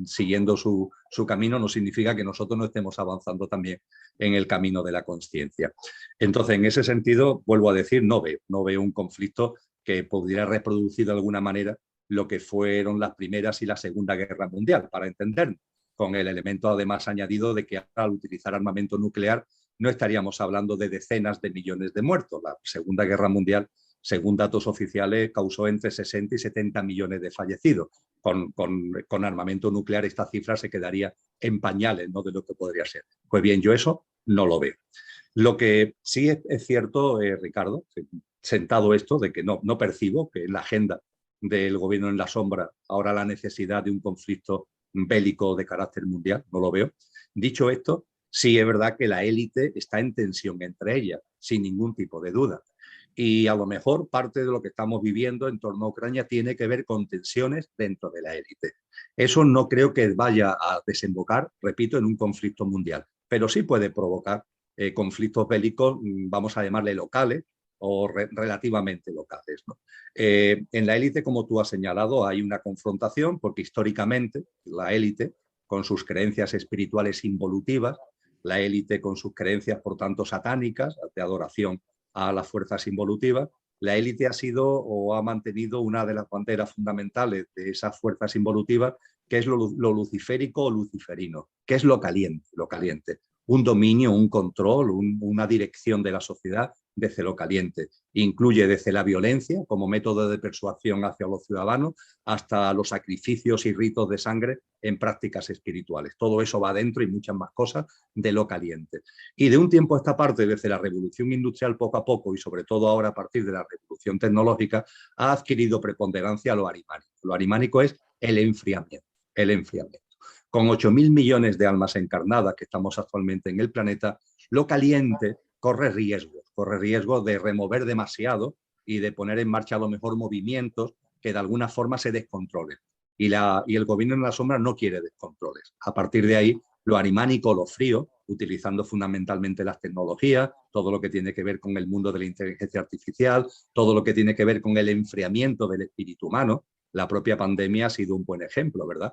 siguiendo su camino, no significa que nosotros no estemos avanzando también en el camino de la consciencia. Entonces, en ese sentido, vuelvo a decir, no veo un conflicto que pudiera reproducir de alguna manera lo que fueron las Primeras y la Segunda Guerra Mundial, para entendernos, con el elemento además añadido de que al utilizar armamento nuclear no estaríamos hablando de decenas de millones de muertos. La Segunda Guerra Mundial, según datos oficiales, causó entre 60 y 70 millones de fallecidos. Con armamento nuclear esta cifra se quedaría en pañales, ¿no?, de lo que podría ser. Pues bien, yo eso no lo veo. Lo que sí es cierto, Ricardo, sentado esto, de que no percibo que en la agenda del gobierno en la sombra ahora la necesidad de un conflicto bélico de carácter mundial, no lo veo. Dicho esto, sí es verdad que la élite está en tensión entre ellas, sin ningún tipo de duda. Y a lo mejor parte de lo que estamos viviendo en torno a Ucrania tiene que ver con tensiones dentro de la élite. Eso no creo que vaya a desembocar, repito, en un conflicto mundial, pero sí puede provocar conflictos bélicos, vamos a llamarle locales, o relativamente locales, ¿no? En la élite, como tú has señalado, hay una confrontación porque históricamente la élite, con sus creencias espirituales involutivas, la élite con sus creencias, por tanto, satánicas, de adoración a las fuerzas involutivas, la élite ha sido o ha mantenido una de las banderas fundamentales de esas fuerzas involutivas, que es lo luciférico o luciferino, que es lo caliente, un dominio, un control, una dirección de la sociedad desde lo caliente. Incluye desde la violencia como método de persuasión hacia los ciudadanos hasta los sacrificios y ritos de sangre en prácticas espirituales. Todo eso va dentro y muchas más cosas de lo caliente. Y de un tiempo a esta parte, desde la revolución industrial poco a poco y sobre todo ahora a partir de la revolución tecnológica, ha adquirido preponderancia lo arimánico. Lo arimánico es el enfriamiento, el enfriamiento. Con 8.000 millones de almas encarnadas que estamos actualmente en el planeta, lo caliente corre riesgo de remover demasiado y de poner en marcha a lo mejor movimientos que de alguna forma se descontrolen. Y el gobierno en la sombra no quiere descontroles. A partir de ahí, lo arimánico, lo frío, utilizando fundamentalmente las tecnologías, todo lo que tiene que ver con el mundo de la inteligencia artificial, todo lo que tiene que ver con el enfriamiento del espíritu humano. La propia pandemia ha sido un buen ejemplo, ¿verdad?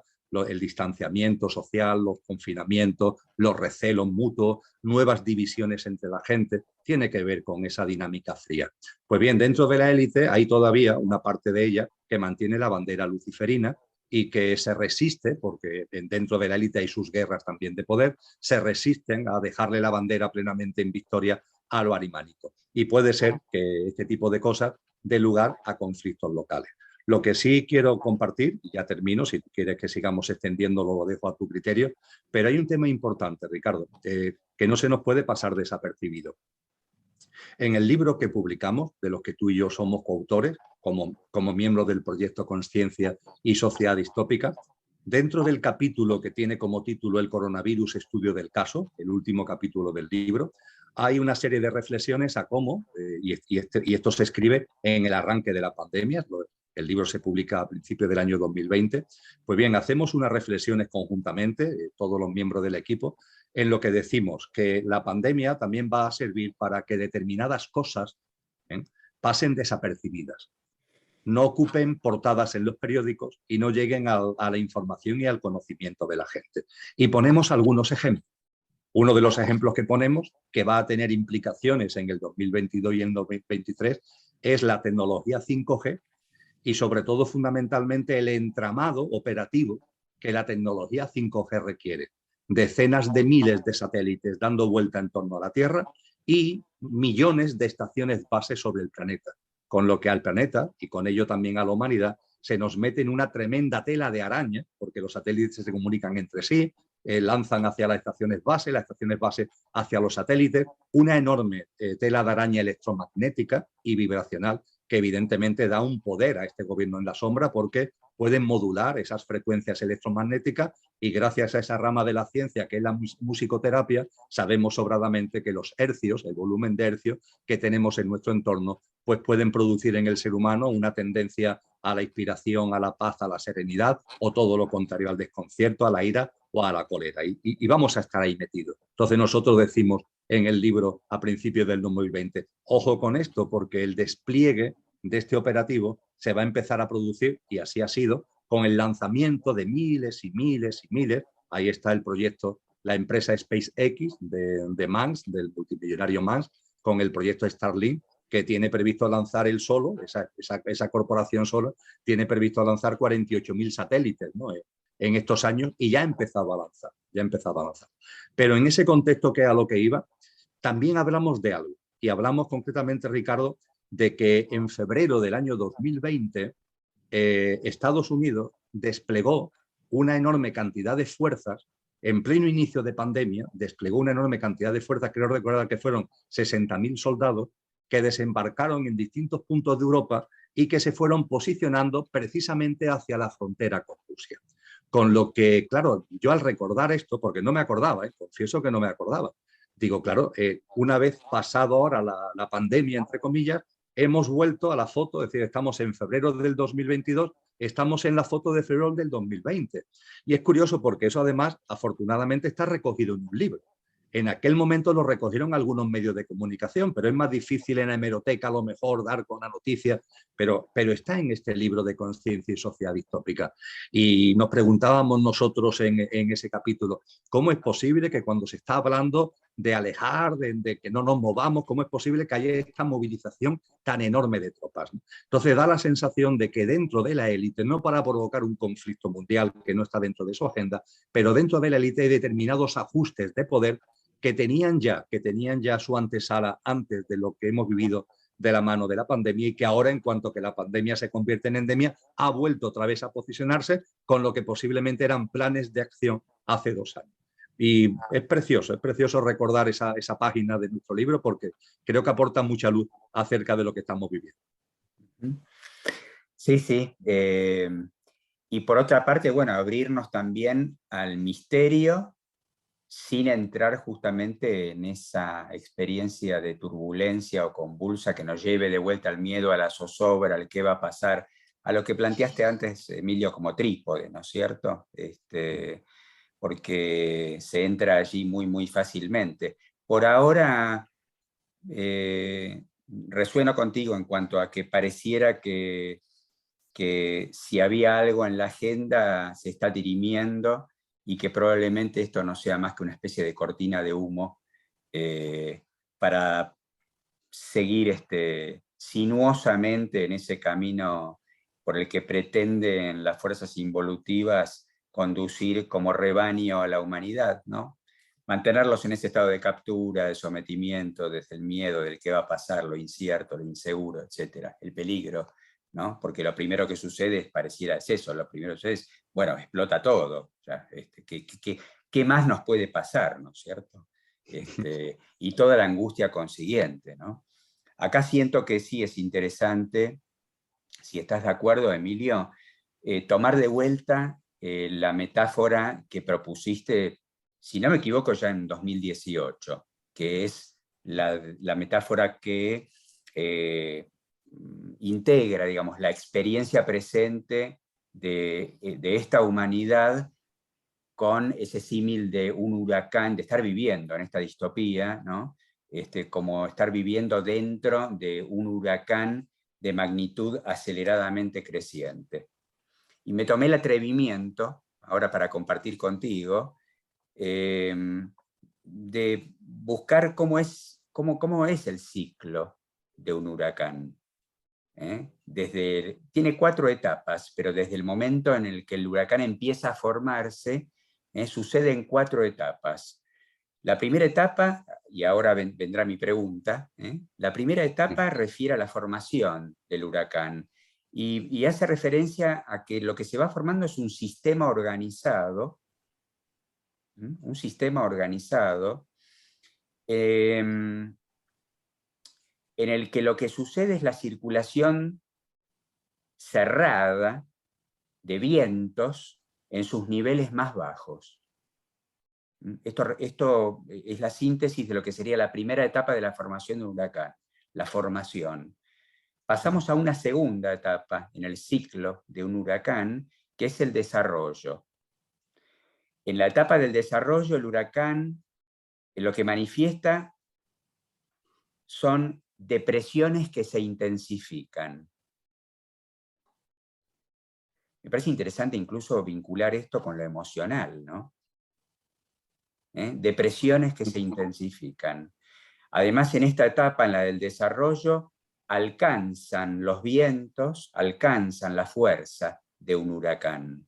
El distanciamiento social, los confinamientos, los recelos mutuos, nuevas divisiones entre la gente, tiene que ver con esa dinámica fría. Pues bien, dentro de la élite hay todavía una parte de ella que mantiene la bandera luciferina y que se resiste, porque dentro de la élite hay sus guerras también de poder, se resisten a dejarle la bandera plenamente en victoria a lo arimánico. Y puede ser que este tipo de cosas dé lugar a conflictos locales. Lo que sí quiero compartir, y ya termino, si quieres que sigamos extendiéndolo, lo dejo a tu criterio, pero hay un tema importante, Ricardo, que no se nos puede pasar desapercibido. En el libro que publicamos, de los que tú y yo somos coautores, como miembros del proyecto Consciencia y Sociedad Distópica, dentro del capítulo que tiene como título El coronavirus, estudio del caso, el último capítulo del libro, hay una serie de reflexiones a cómo, y esto se escribe en el arranque de la pandemia, el libro se publica a principios del año 2020, pues bien, hacemos unas reflexiones conjuntamente, todos los miembros del equipo, en lo que decimos que la pandemia también va a servir para que determinadas cosas pasen desapercibidas, no ocupen portadas en los periódicos y no lleguen a la información y al conocimiento de la gente. Y ponemos algunos ejemplos. Uno de los ejemplos que ponemos, que va a tener implicaciones en el 2022 y en el 2023, es la tecnología 5G y sobre todo fundamentalmente el entramado operativo que la tecnología 5G requiere. Decenas de miles de satélites dando vuelta en torno a la Tierra y millones de estaciones base sobre el planeta, con lo que al planeta y con ello también a la humanidad se nos mete en una tremenda tela de araña, porque los satélites se comunican entre sí, lanzan hacia las estaciones base hacia los satélites, una enorme tela de araña electromagnética y vibracional que evidentemente da un poder a este gobierno en la sombra porque pueden modular esas frecuencias electromagnéticas y gracias a esa rama de la ciencia que es la musicoterapia, sabemos sobradamente que los hercios, el volumen de hercios que tenemos en nuestro entorno, pues pueden producir en el ser humano una tendencia a la inspiración, a la paz, a la serenidad o todo lo contrario, al desconcierto, a la ira o a la cólera. Y vamos a estar ahí metidos. Entonces nosotros decimos en el libro a principios del 2020, ojo con esto porque el despliegue de este operativo se va a empezar a producir, y así ha sido, con el lanzamiento de miles y miles y miles. Ahí está el proyecto, la empresa SpaceX de Musk, del multimillonario Musk, con el proyecto Starlink, que tiene previsto lanzar él solo, esa corporación solo, tiene previsto lanzar 48.000 satélites, ¿no?, en estos años, y ya ha empezado a lanzar. Pero en ese contexto, que a lo que iba, también hablamos de algo, y hablamos concretamente, Ricardo, de que en febrero del año 2020 Estados Unidos desplegó una enorme cantidad de fuerzas en pleno inicio de pandemia, desplegó una enorme cantidad de fuerzas, creo recordar que fueron 60.000 soldados que desembarcaron en distintos puntos de Europa y que se fueron posicionando precisamente hacia la frontera con Rusia. Con lo que, claro, yo al recordar esto, porque no me acordaba, confieso que no me acordaba, digo, claro, una vez pasado ahora la pandemia, entre comillas, hemos vuelto a la foto, es decir, estamos en febrero del 2022, estamos en la foto de febrero del 2020. Y es curioso porque eso además, afortunadamente, está recogido en un libro. En aquel momento lo recogieron algunos medios de comunicación, pero es más difícil en la hemeroteca a lo mejor dar con la noticia, pero está en este libro de Consciencia y Sociedad Distópica. Y nos preguntábamos nosotros en ese capítulo, ¿cómo es posible que cuando se está hablando de alejar, de que no nos movamos, cómo es posible que haya esta movilización tan enorme de tropas? Entonces da la sensación de que dentro de la élite, no para provocar un conflicto mundial que no está dentro de su agenda, pero dentro de la élite hay determinados ajustes de poder que tenían ya su antesala antes de lo que hemos vivido de la mano de la pandemia y que ahora, en cuanto que la pandemia se convierte en endemia, ha vuelto otra vez a posicionarse con lo que posiblemente eran planes de acción hace 2 años. Y es precioso recordar esa página de nuestro libro porque creo que aporta mucha luz acerca de lo que estamos viviendo. Sí, sí. Y por otra parte, bueno, abrirnos también al misterio sin entrar justamente en esa experiencia de turbulencia o convulsa que nos lleve de vuelta al miedo, a la zozobra, al qué va a pasar, a lo que planteaste antes, Emilio, como trípode, ¿no es cierto? Porque se entra allí muy, muy fácilmente. Por ahora, resueno contigo en cuanto a que pareciera que si había algo en la agenda se está dirimiendo y que probablemente esto no sea más que una especie de cortina de humo para seguir sinuosamente en ese camino por el que pretenden las fuerzas involutivas conducir como rebaño a la humanidad, ¿no? Mantenerlos en ese estado de captura, de sometimiento, desde el miedo del qué va a pasar, lo incierto, lo inseguro, etcétera, el peligro, ¿no? Porque lo primero que sucede pareciera es eso, lo primero que sucede es, bueno, explota todo, o sea, ¿qué más nos puede pasar, ¿no es cierto? Y toda la angustia consiguiente, ¿no? Acá siento que sí es interesante, si estás de acuerdo, Emilio, tomar de vuelta la metáfora que propusiste, si no me equivoco, ya en 2018, que es la metáfora que integra, digamos, la experiencia presente de esta humanidad con ese símil de un huracán, de estar viviendo en esta distopía, ¿no? Como estar viviendo dentro de un huracán de magnitud aceleradamente creciente. Y me tomé el atrevimiento, ahora para compartir contigo, de buscar cómo es el ciclo de un huracán. Tiene 4 etapas, pero desde el momento en el que el huracán empieza a formarse, sucede en 4 etapas. La primera etapa, y ahora vendrá mi pregunta, la primera etapa refiere a la formación del huracán y hace referencia a que lo que se va formando es un sistema organizado, en el que lo que sucede es la circulación cerrada de vientos en sus niveles más bajos. Esto es la síntesis de lo que sería la primera etapa de la formación de un huracán, la formación. Pasamos a una segunda etapa en el ciclo de un huracán, que es el desarrollo. En la etapa del desarrollo, el huracán lo que manifiesta son depresiones que se intensifican. Me parece interesante incluso vincular esto con lo emocional, ¿no? Depresiones que se intensifican. Además, en esta etapa, en la del desarrollo, alcanzan los vientos, alcanzan la fuerza de un huracán.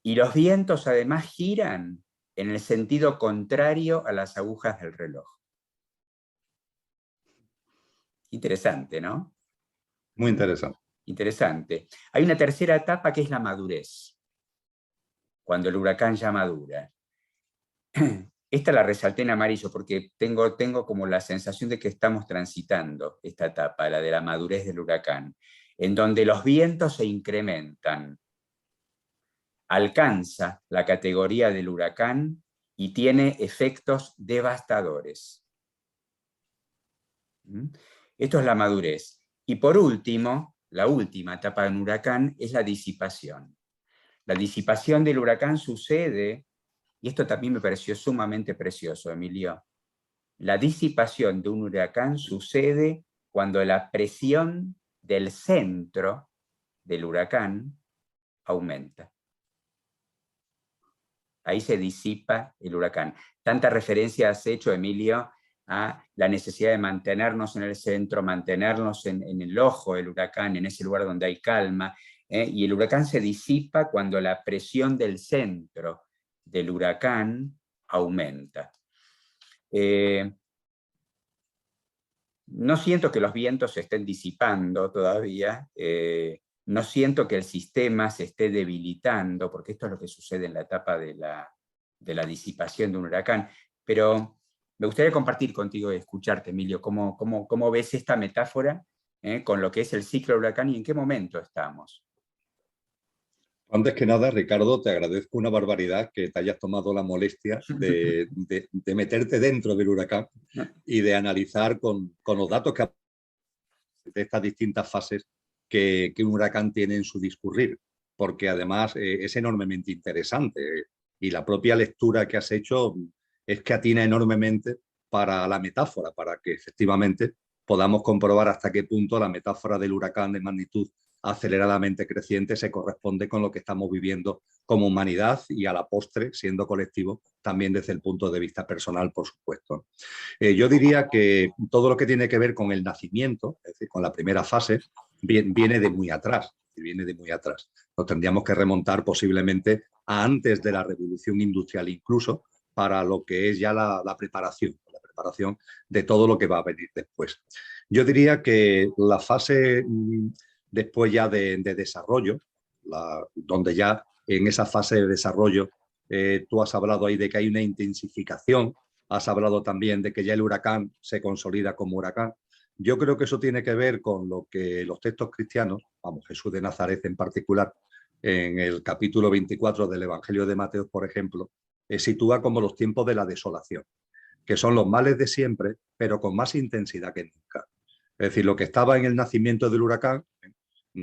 Y los vientos además giran en el sentido contrario a las agujas del reloj. Interesante, ¿no? Muy interesante. Interesante. Hay una tercera etapa que es la madurez, cuando el huracán ya madura. Esta la resalté en amarillo porque tengo como la sensación de que estamos transitando esta etapa, la de la madurez del huracán, en donde los vientos se incrementan, alcanza la categoría del huracán y tiene efectos devastadores. Esto es la madurez. Y por último, la última etapa de un huracán es la disipación. La disipación del huracán sucede, y esto también me pareció sumamente precioso, Emilio. La disipación de un huracán sucede cuando la presión del centro del huracán aumenta. Ahí se disipa el huracán. Tanta referencia has hecho, Emilio, a la necesidad de mantenernos en el centro, mantenernos en el ojo del huracán, en ese lugar donde hay calma, y el huracán se disipa cuando la presión del centro del huracán aumenta. No siento que los vientos se estén disipando todavía, no siento que el sistema se esté debilitando, porque esto es lo que sucede en la etapa de la disipación de un huracán, pero me gustaría compartir contigo y escucharte, Emilio, cómo ves esta metáfora con lo que es el ciclo del huracán y en qué momento estamos. Antes que nada, Ricardo, te agradezco una barbaridad que te hayas tomado la molestia de meterte dentro del huracán y de analizar con los datos de estas distintas fases que un huracán tiene en su discurrir, porque además es enormemente interesante y la propia lectura que has hecho es que atina enormemente para la metáfora, para que efectivamente podamos comprobar hasta qué punto la metáfora del huracán de magnitud aceleradamente creciente se corresponde con lo que estamos viviendo como humanidad y a la postre, siendo colectivo, también desde el punto de vista personal, por supuesto. Yo diría que todo lo que tiene que ver con el nacimiento, es decir, con la primera fase, viene de muy atrás. Viene de muy atrás. Nos tendríamos que remontar posiblemente a antes de la revolución industrial incluso, para lo que es ya la preparación de todo lo que va a venir después. Yo diría que la fase después ya de desarrollo, donde ya en esa fase de desarrollo tú has hablado ahí de que hay una intensificación, has hablado también de que ya el huracán se consolida como huracán. Yo creo que eso tiene que ver con lo que los textos cristianos, vamos, Jesús de Nazaret en particular, en el capítulo 24 del Evangelio de Mateo, por ejemplo, sitúa como los tiempos de la desolación, que son los males de siempre, pero con más intensidad que nunca. Es decir, lo que estaba en el nacimiento del huracán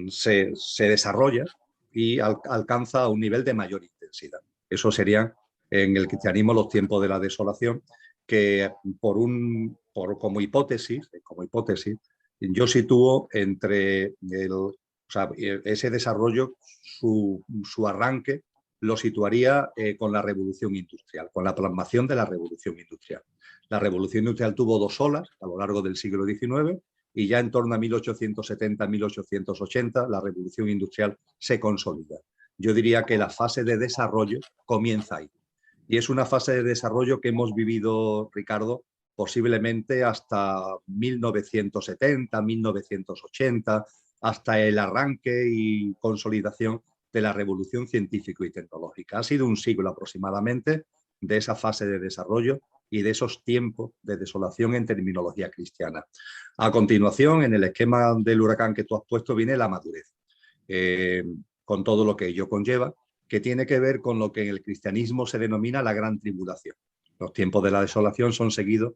se desarrolla y alcanza un nivel de mayor intensidad. Eso serían en el cristianismo los tiempos de la desolación, que como hipótesis, yo sitúo entre ese desarrollo, su arranque, lo situaría con la revolución industrial, con la plasmación de la revolución industrial. La revolución industrial tuvo dos olas a lo largo del siglo XIX y ya en torno a 1870-1880 la revolución industrial se consolida. Yo diría que la fase de desarrollo comienza ahí. Y es una fase de desarrollo que hemos vivido, Ricardo, posiblemente hasta 1970, 1980, hasta el arranque y consolidación de la revolución científico y tecnológica. Ha sido un siglo aproximadamente de esa fase de desarrollo y de esos tiempos de desolación en terminología cristiana. A continuación, en el esquema del huracán que tú has puesto, viene la madurez, con todo lo que ello conlleva, que tiene que ver con lo que en el cristianismo se denomina la gran tribulación. Los tiempos de la desolación son seguidos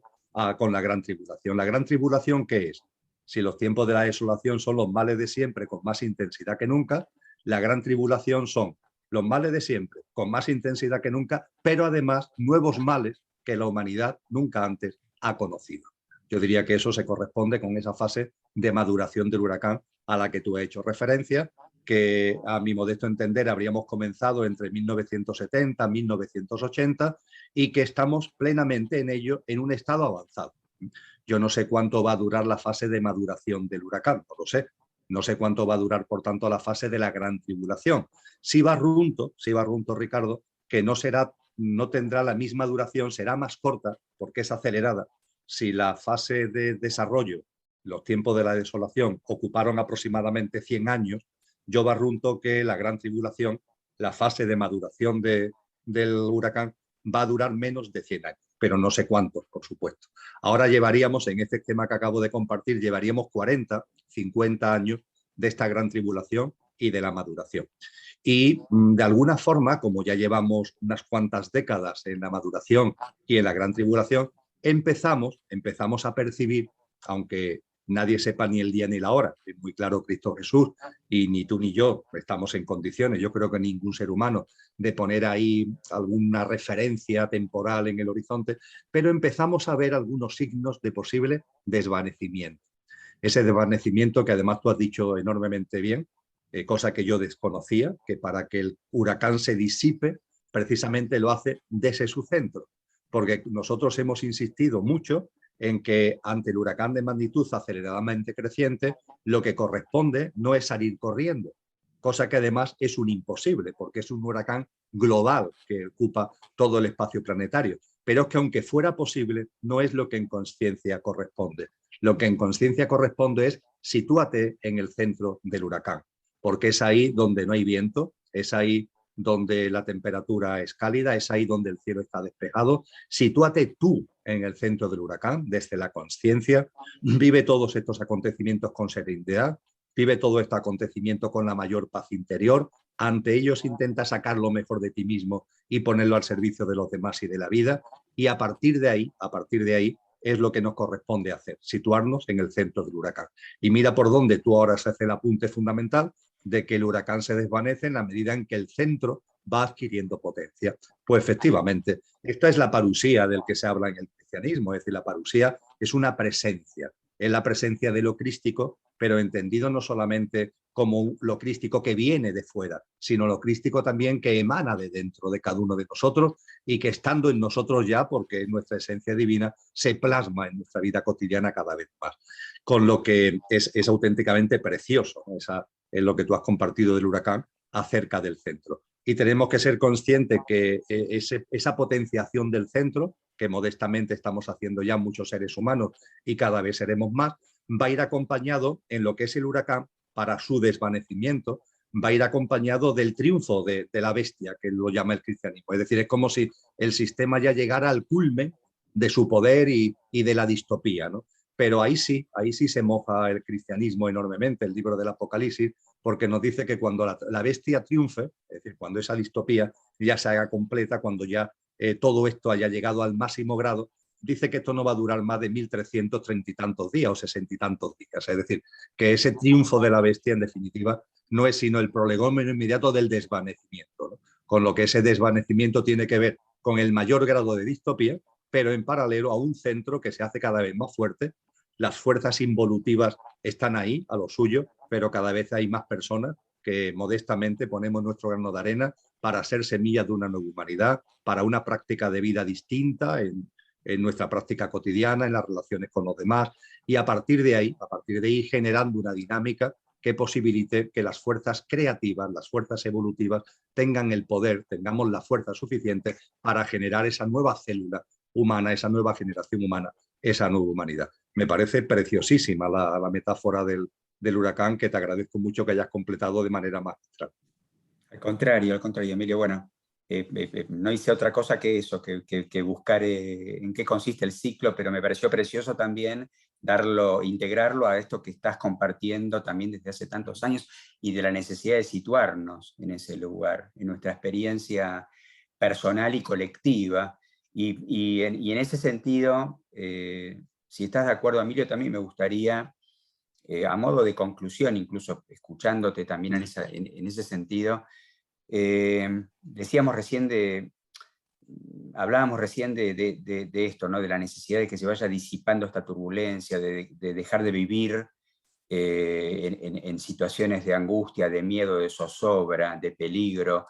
con la gran tribulación. ¿La gran tribulación qué es? Si los tiempos de la desolación son los males de siempre con más intensidad que nunca, la gran tribulación son los males de siempre con más intensidad que nunca, pero además nuevos males que la humanidad nunca antes ha conocido. Yo diría que eso se corresponde con esa fase de maduración del huracán a la que tú has hecho referencia, que a mi modesto entender habríamos comenzado entre 1970 y 1980 y que estamos plenamente en ello en un estado avanzado. Yo no sé cuánto va a durar la fase de maduración del huracán, no lo sé. No sé cuánto va a durar, por tanto, la fase de la gran tribulación. Si va runto, Ricardo, que no tendrá la misma duración, será más corta porque es acelerada. Si la fase de desarrollo, los tiempos de la desolación, ocuparon aproximadamente 100 años, yo barrunto que la gran tribulación, la fase de maduración del huracán, va a durar menos de 100 años, pero no sé cuántos, por supuesto. Ahora llevaríamos, en este esquema que acabo de compartir, llevaríamos 40, 50 años de esta gran tribulación y de la maduración. Y de alguna forma, como ya llevamos unas cuantas décadas en la maduración y en la gran tribulación, empezamos a percibir, aunque nadie sepa ni el día ni la hora, es muy claro Cristo Jesús, y ni tú ni yo estamos en condiciones, yo creo que ningún ser humano, de poner ahí alguna referencia temporal en el horizonte, pero empezamos a ver algunos signos de posible desvanecimiento. Ese desvanecimiento que además tú has dicho enormemente bien, cosa que yo desconocía, que para que el huracán se disipe, precisamente lo hace desde su centro, porque nosotros hemos insistido mucho en que ante el huracán de magnitud aceleradamente creciente, lo que corresponde no es salir corriendo, cosa que además es un imposible, porque es un huracán global que ocupa todo el espacio planetario, pero es que aunque fuera posible, no es lo que en conciencia corresponde. Lo que en conciencia corresponde es sitúate en el centro del huracán, porque es ahí donde no hay viento, es ahí donde la temperatura es cálida, es ahí donde el cielo está despejado. Sitúate tú en el centro del huracán, desde la conciencia, vive todos estos acontecimientos con serenidad, vive todo este acontecimiento con la mayor paz interior, ante ellos intenta sacar lo mejor de ti mismo y ponerlo al servicio de los demás y de la vida, y a partir de ahí es lo que nos corresponde hacer, situarnos en el centro del huracán. Y mira por dónde tú ahora se hace el apunte fundamental de que el huracán se desvanece en la medida en que el centro va adquiriendo potencia. Pues efectivamente, esta es la parusía del que se habla en el cristianismo, es decir, la parusía es una presencia, es la presencia de lo crístico, pero entendido no solamente como lo crístico que viene de fuera, sino lo crístico también que emana de dentro de cada uno de nosotros y que estando en nosotros ya, porque nuestra esencia divina, se plasma en nuestra vida cotidiana cada vez más. Con lo que es auténticamente precioso, ¿no? Es lo que tú has compartido del huracán acerca del centro. Y tenemos que ser conscientes que esa potenciación del centro, que modestamente estamos haciendo ya muchos seres humanos y cada vez seremos más, va a ir acompañado en lo que es el huracán para su desvanecimiento, va a ir acompañado del triunfo de la bestia, que lo llama el cristianismo. Es decir, es como si el sistema ya llegara al culmen de su poder y de la distopía, ¿no? Pero ahí sí se moja el cristianismo enormemente, el libro del Apocalipsis, porque nos dice que cuando la bestia triunfe, es decir, cuando esa distopía ya se haga completa, cuando ya todo esto haya llegado al máximo grado, dice que esto no va a durar más de 1330 y tantos días o 60 y tantos días. Es decir, que ese triunfo de la bestia, en definitiva, no es sino el prolegómeno inmediato del desvanecimiento, ¿no? Con lo que ese desvanecimiento tiene que ver con el mayor grado de distopía, pero en paralelo a un centro que se hace cada vez más fuerte. Las fuerzas involutivas están ahí, a lo suyo, pero cada vez hay más personas que modestamente ponemos nuestro grano de arena para ser semillas de una nueva humanidad, para una práctica de vida distinta en nuestra práctica cotidiana, en las relaciones con los demás, y a partir de ahí generando una dinámica que posibilite que las fuerzas creativas, las fuerzas evolutivas tengan el poder, tengamos la fuerza suficiente para generar esa nueva célula humana, esa nueva generación humana, esa nueva humanidad. Me parece preciosísima la metáfora del huracán, que te agradezco mucho que hayas completado de manera magistral. Al contrario, Emilio, bueno, no hice otra cosa que eso, que buscar en qué consiste el ciclo, pero me pareció precioso también integrarlo a esto que estás compartiendo también desde hace tantos años y de la necesidad de situarnos en ese lugar, en nuestra experiencia personal y colectiva. Y en ese sentido, si estás de acuerdo, Emilio, también me gustaría, a modo de conclusión, incluso escuchándote también en ese sentido, hablábamos recién de esto, ¿no? De la necesidad de que se vaya disipando esta turbulencia, de dejar de vivir en situaciones de angustia, de miedo, de zozobra, de peligro.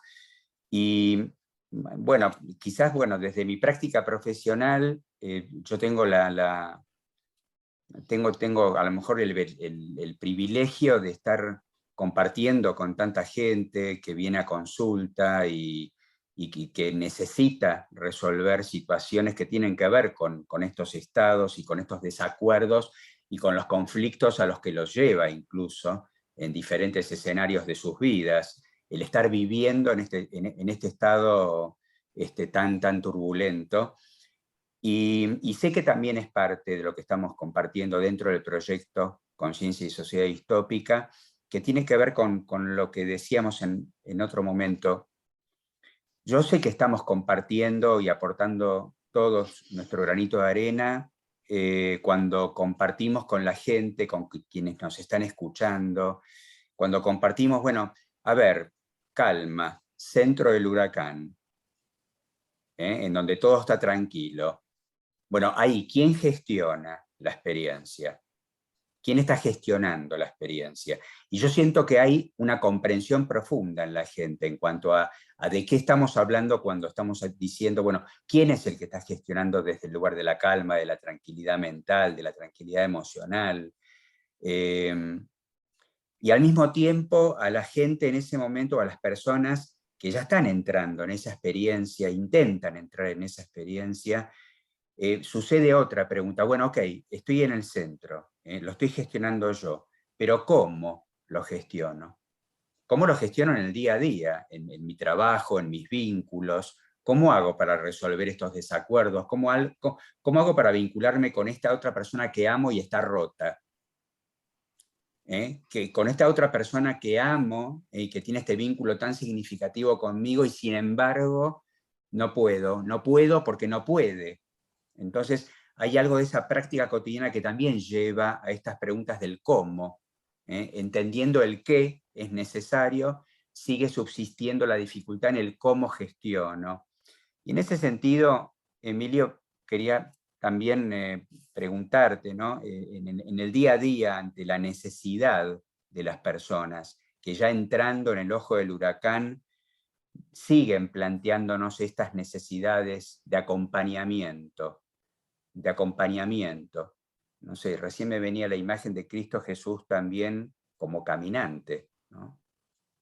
Y bueno, quizás, desde mi práctica profesional, yo tengo tengo a lo mejor el privilegio de estar compartiendo con tanta gente que viene a consulta y que necesita resolver situaciones que tienen que ver con estos estados y con estos desacuerdos y con los conflictos a los que los lleva incluso en diferentes escenarios de sus vidas. El estar viviendo en este estado tan turbulento. Y sé que también es parte de lo que estamos compartiendo dentro del proyecto Conciencia y Sociedad Distópica, que tiene que ver con lo que decíamos en otro momento. Yo sé que estamos compartiendo y aportando todos nuestro granito de arena cuando compartimos con la gente, con quienes nos están escuchando, cuando compartimos, a ver, calma, centro del huracán, en donde todo está tranquilo. Bueno, ahí, ¿quién gestiona la experiencia? ¿Quién está gestionando la experiencia? Y yo siento que hay una comprensión profunda en la gente en cuanto a de qué estamos hablando cuando estamos diciendo, ¿quién es el que está gestionando desde el lugar de la calma, de la tranquilidad mental, de la tranquilidad emocional? Y al mismo tiempo, a la gente en ese momento, a las personas, que ya están entrando en esa experiencia, intentan entrar en esa experiencia, sucede otra pregunta. Bueno, ok, estoy en el centro, lo estoy gestionando yo, pero ¿cómo lo gestiono? ¿Cómo lo gestiono en el día a día, en mi trabajo, en mis vínculos? ¿Cómo hago para resolver estos desacuerdos? ¿Cómo hago para vincularme con esta otra persona que amo y está rota? Que con esta otra persona que amo y que tiene este vínculo tan significativo conmigo y sin embargo no puedo porque no puede. Entonces hay algo de esa práctica cotidiana que también lleva a estas preguntas del cómo. Entendiendo el qué es necesario, sigue subsistiendo la dificultad en el cómo gestiono. Y en ese sentido, Emilio, quería también preguntarte, ¿no? En el día a día, ante la necesidad de las personas, que ya entrando en el ojo del huracán, siguen planteándonos estas necesidades de acompañamiento, de acompañamiento. No sé, recién me venía la imagen de Cristo Jesús también como caminante, ¿no?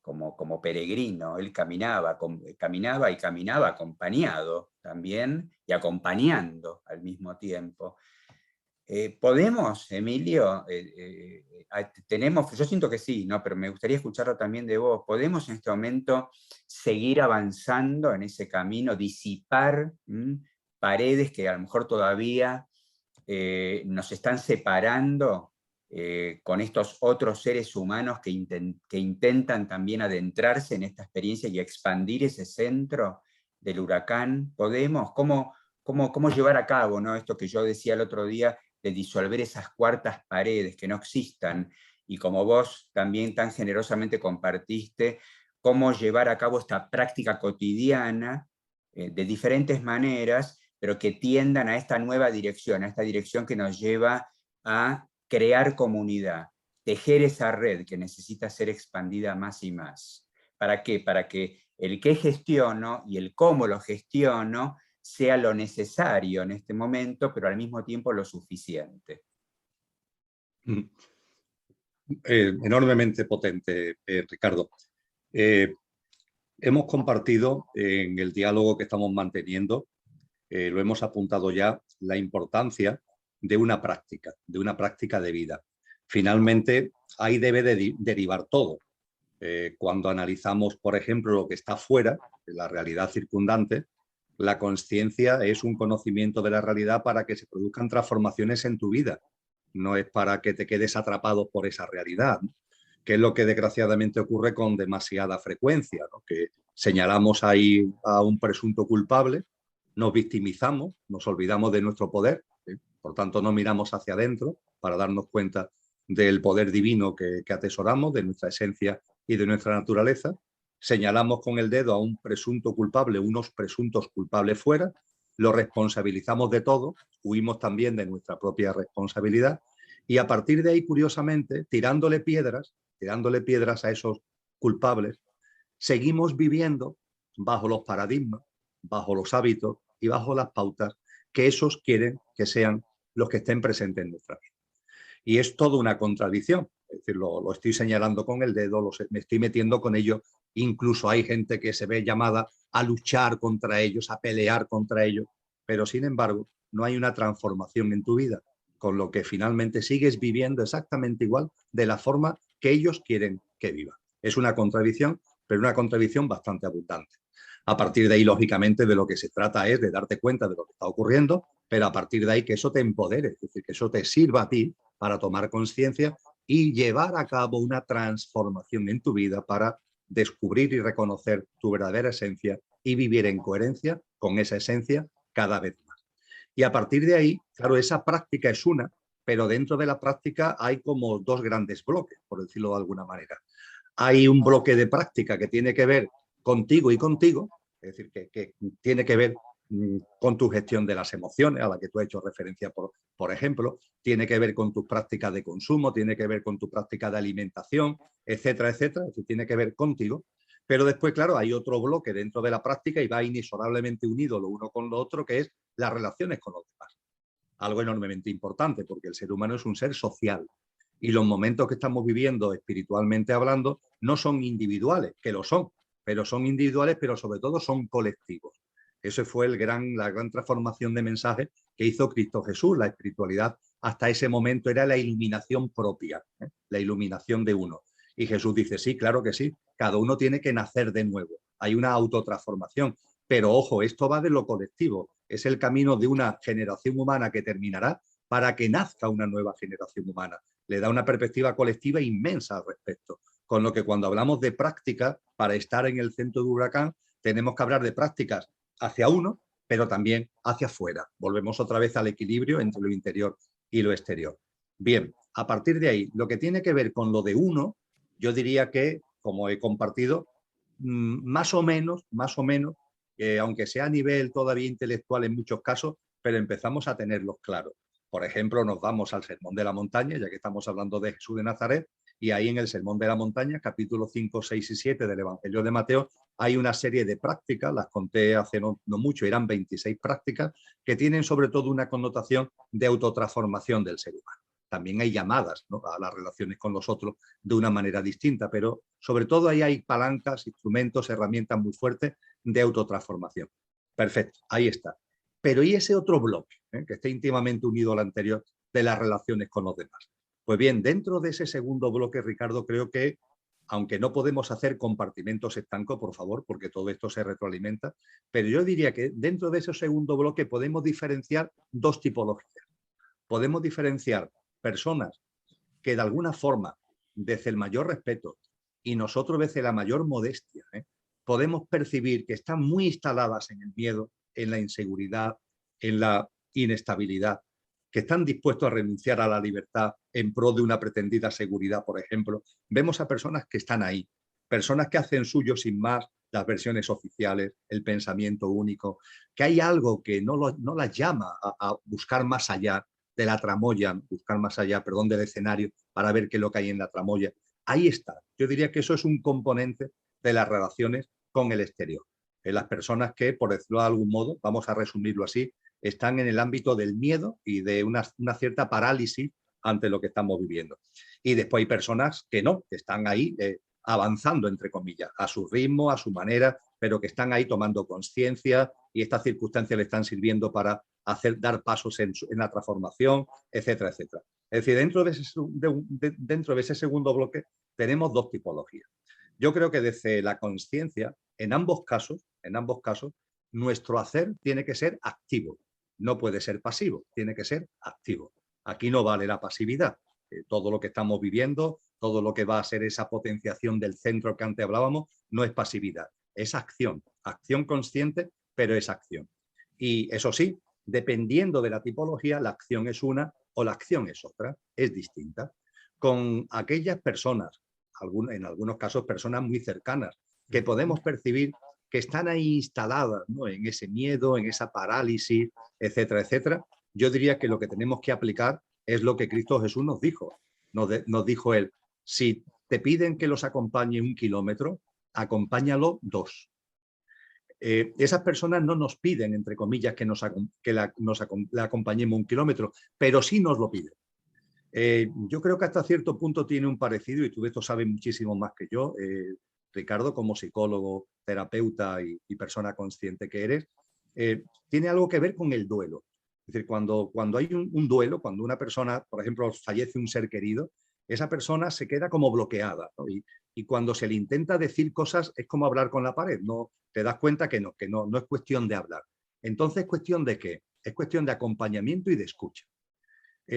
Como peregrino. Él caminaba y caminaba acompañado también y acompañando al mismo tiempo. ¿Podemos, Emilio? Tenemos, yo siento que sí, ¿no? Pero me gustaría escucharlo también de vos. ¿Podemos en este momento seguir avanzando en ese camino, disipar paredes que a lo mejor todavía nos están separando con estos otros seres humanos que intentan también adentrarse en esta experiencia y expandir ese centro del huracán? ¿Podemos? ¿Cómo llevar a cabo, ¿no? Esto que yo decía el otro día, de disolver esas cuartas paredes, que no existan, y como vos también tan generosamente compartiste, cómo llevar a cabo esta práctica cotidiana de diferentes maneras, pero que tiendan a esta nueva dirección, a esta dirección que nos lleva a crear comunidad, tejer esa red que necesita ser expandida más y más. ¿Para qué? Para que el qué gestiono y el cómo lo gestiono sea lo necesario en este momento, pero al mismo tiempo lo suficiente. Enormemente potente, Ricardo. Hemos compartido en el diálogo que estamos manteniendo, lo hemos apuntado ya, la importancia de una práctica de vida. Finalmente, ahí debe derivar todo. Cuando analizamos, por ejemplo, lo que está fuera de la realidad circundante, la consciencia es un conocimiento de la realidad para que se produzcan transformaciones en tu vida. No es para que te quedes atrapado por esa realidad, ¿no? Que es lo que desgraciadamente ocurre con demasiada frecuencia, ¿no? Que señalamos ahí a un presunto culpable, nos victimizamos, nos olvidamos de nuestro poder, ¿eh? Por tanto no miramos hacia adentro para darnos cuenta del poder divino que atesoramos, de nuestra esencia y de nuestra naturaleza. Señalamos con el dedo a un presunto culpable, unos presuntos culpables fuera, lo responsabilizamos de todo, huimos también de nuestra propia responsabilidad y a partir de ahí, curiosamente, tirándole piedras a esos culpables, seguimos viviendo bajo los paradigmas, bajo los hábitos y bajo las pautas que esos quieren que sean los que estén presentes en nuestra vida. Y es toda una contradicción. Es decir, lo estoy señalando con el dedo, me estoy metiendo con ellos. Incluso hay gente que se ve llamada a luchar contra ellos, a pelear contra ellos. Pero, sin embargo, no hay una transformación en tu vida, con lo que finalmente sigues viviendo exactamente igual de la forma que ellos quieren que viva. Es una contradicción, pero una contradicción bastante abundante. A partir de ahí, lógicamente, de lo que se trata es de darte cuenta de lo que está ocurriendo, pero a partir de ahí que eso te empodere, es decir, que eso te sirva a ti para tomar conciencia y llevar a cabo una transformación en tu vida para descubrir y reconocer tu verdadera esencia y vivir en coherencia con esa esencia cada vez más. Y a partir de ahí, claro, esa práctica es una, pero dentro de la práctica hay como dos grandes bloques, por decirlo de alguna manera. Hay un bloque de práctica que tiene que ver contigo y contigo, es decir, que tiene que ver con tu gestión de las emociones, a la que tú has hecho referencia, por ejemplo, tiene que ver con tus prácticas de consumo, tiene que ver con tu práctica de alimentación, etcétera, etcétera, es decir, tiene que ver contigo. Pero después, claro, hay otro bloque dentro de la práctica y va inexorablemente unido lo uno con lo otro, que es las relaciones con los demás. Algo enormemente importante, porque el ser humano es un ser social. Y los momentos que estamos viviendo espiritualmente hablando no son individuales, que lo son, pero son individuales, pero sobre todo son colectivos. Eso fue la gran transformación de mensaje que hizo Cristo Jesús. La espiritualidad hasta ese momento era la iluminación propia, la iluminación de uno. Y Jesús dice, sí, claro que sí, cada uno tiene que nacer de nuevo. Hay una autotransformación, pero ojo, esto va de lo colectivo. Es el camino de una generación humana que terminará para que nazca una nueva generación humana. Le da una perspectiva colectiva inmensa al respecto. Con lo que cuando hablamos de práctica, para estar en el centro de Huracán, tenemos que hablar de prácticas hacia uno, pero también hacia afuera. Volvemos otra vez al equilibrio entre lo interior y lo exterior. Bien, a partir de ahí, lo que tiene que ver con lo de uno, yo diría que, como he compartido, más o menos, aunque sea a nivel todavía intelectual en muchos casos, pero empezamos a tenerlos claros. Por ejemplo, nos vamos al Sermón de la Montaña, ya que estamos hablando de Jesús de Nazaret, y ahí en el Sermón de la Montaña, capítulos 5, 6 y 7 del Evangelio de Mateo, hay una serie de prácticas, las conté hace no mucho, eran 26 prácticas, que tienen sobre todo una connotación de autotransformación del ser humano. También hay llamadas, ¿no?, a las relaciones con los otros de una manera distinta, pero sobre todo ahí hay palancas, instrumentos, herramientas muy fuertes de autotransformación. Perfecto, ahí está. Pero ¿y ese otro bloque, que está íntimamente unido al anterior, de las relaciones con los demás? Pues bien, dentro de ese segundo bloque, Ricardo, creo que, aunque no podemos hacer compartimentos estancos, por favor, porque todo esto se retroalimenta, pero yo diría que dentro de ese segundo bloque podemos diferenciar dos tipologías. Podemos diferenciar personas que de alguna forma, desde el mayor respeto y nosotros desde la mayor modestia, podemos percibir que están muy instaladas en el miedo, en la inseguridad, en la inestabilidad, que están dispuestos a renunciar a la libertad en pro de una pretendida seguridad, por ejemplo. Vemos a personas que están ahí, personas que hacen suyo sin más las versiones oficiales, el pensamiento único, que hay algo que no las llama a buscar más allá de la tramoya, buscar más allá, perdón, del escenario, para ver qué es lo que hay en la tramoya. Ahí está. Yo diría que eso es un componente de las relaciones con el exterior. Las personas que, por decirlo de algún modo, vamos a resumirlo así, están en el ámbito del miedo y de una cierta parálisis ante lo que estamos viviendo. Y después hay personas que no, que están ahí avanzando, entre comillas, a su ritmo, a su manera, pero que están ahí tomando conciencia y estas circunstancias le están sirviendo para dar pasos en la transformación, etcétera, etcétera. Es decir, dentro de ese segundo bloque tenemos dos tipologías. Yo creo que desde la conciencia, en ambos casos, nuestro hacer tiene que ser activo. No puede ser pasivo, tiene que ser activo. Aquí no vale la pasividad. Todo lo que estamos viviendo, todo lo que va a ser esa potenciación del centro que antes hablábamos, no es pasividad, es acción. Acción consciente, pero es acción. Y eso sí, dependiendo de la tipología, la acción es una o la acción es otra, es distinta. Con aquellas personas, en algunos casos personas muy cercanas, que podemos percibir que están ahí instaladas, ¿no?, en ese miedo, en esa parálisis, etcétera, etcétera, yo diría que lo que tenemos que aplicar es lo que Cristo Jesús nos dijo. Nos dijo él, si te piden que los acompañe 1 kilómetro, acompáñalo 2. Esas personas no nos piden, entre comillas, que la acompañemos 1 kilómetro, pero sí nos lo piden. Yo creo que hasta cierto punto tiene un parecido, y tú de esto sabes muchísimo más que yo, Ricardo, como psicólogo, terapeuta y persona consciente que eres, tiene algo que ver con el duelo. Es decir, cuando hay un duelo, cuando una persona, por ejemplo, fallece un ser querido, esa persona se queda como bloqueada, ¿no? Y cuando se le intenta decir cosas es como hablar con la pared, no te das cuenta que no es cuestión de hablar. Entonces, ¿es cuestión de qué? Es cuestión de acompañamiento y de escucha.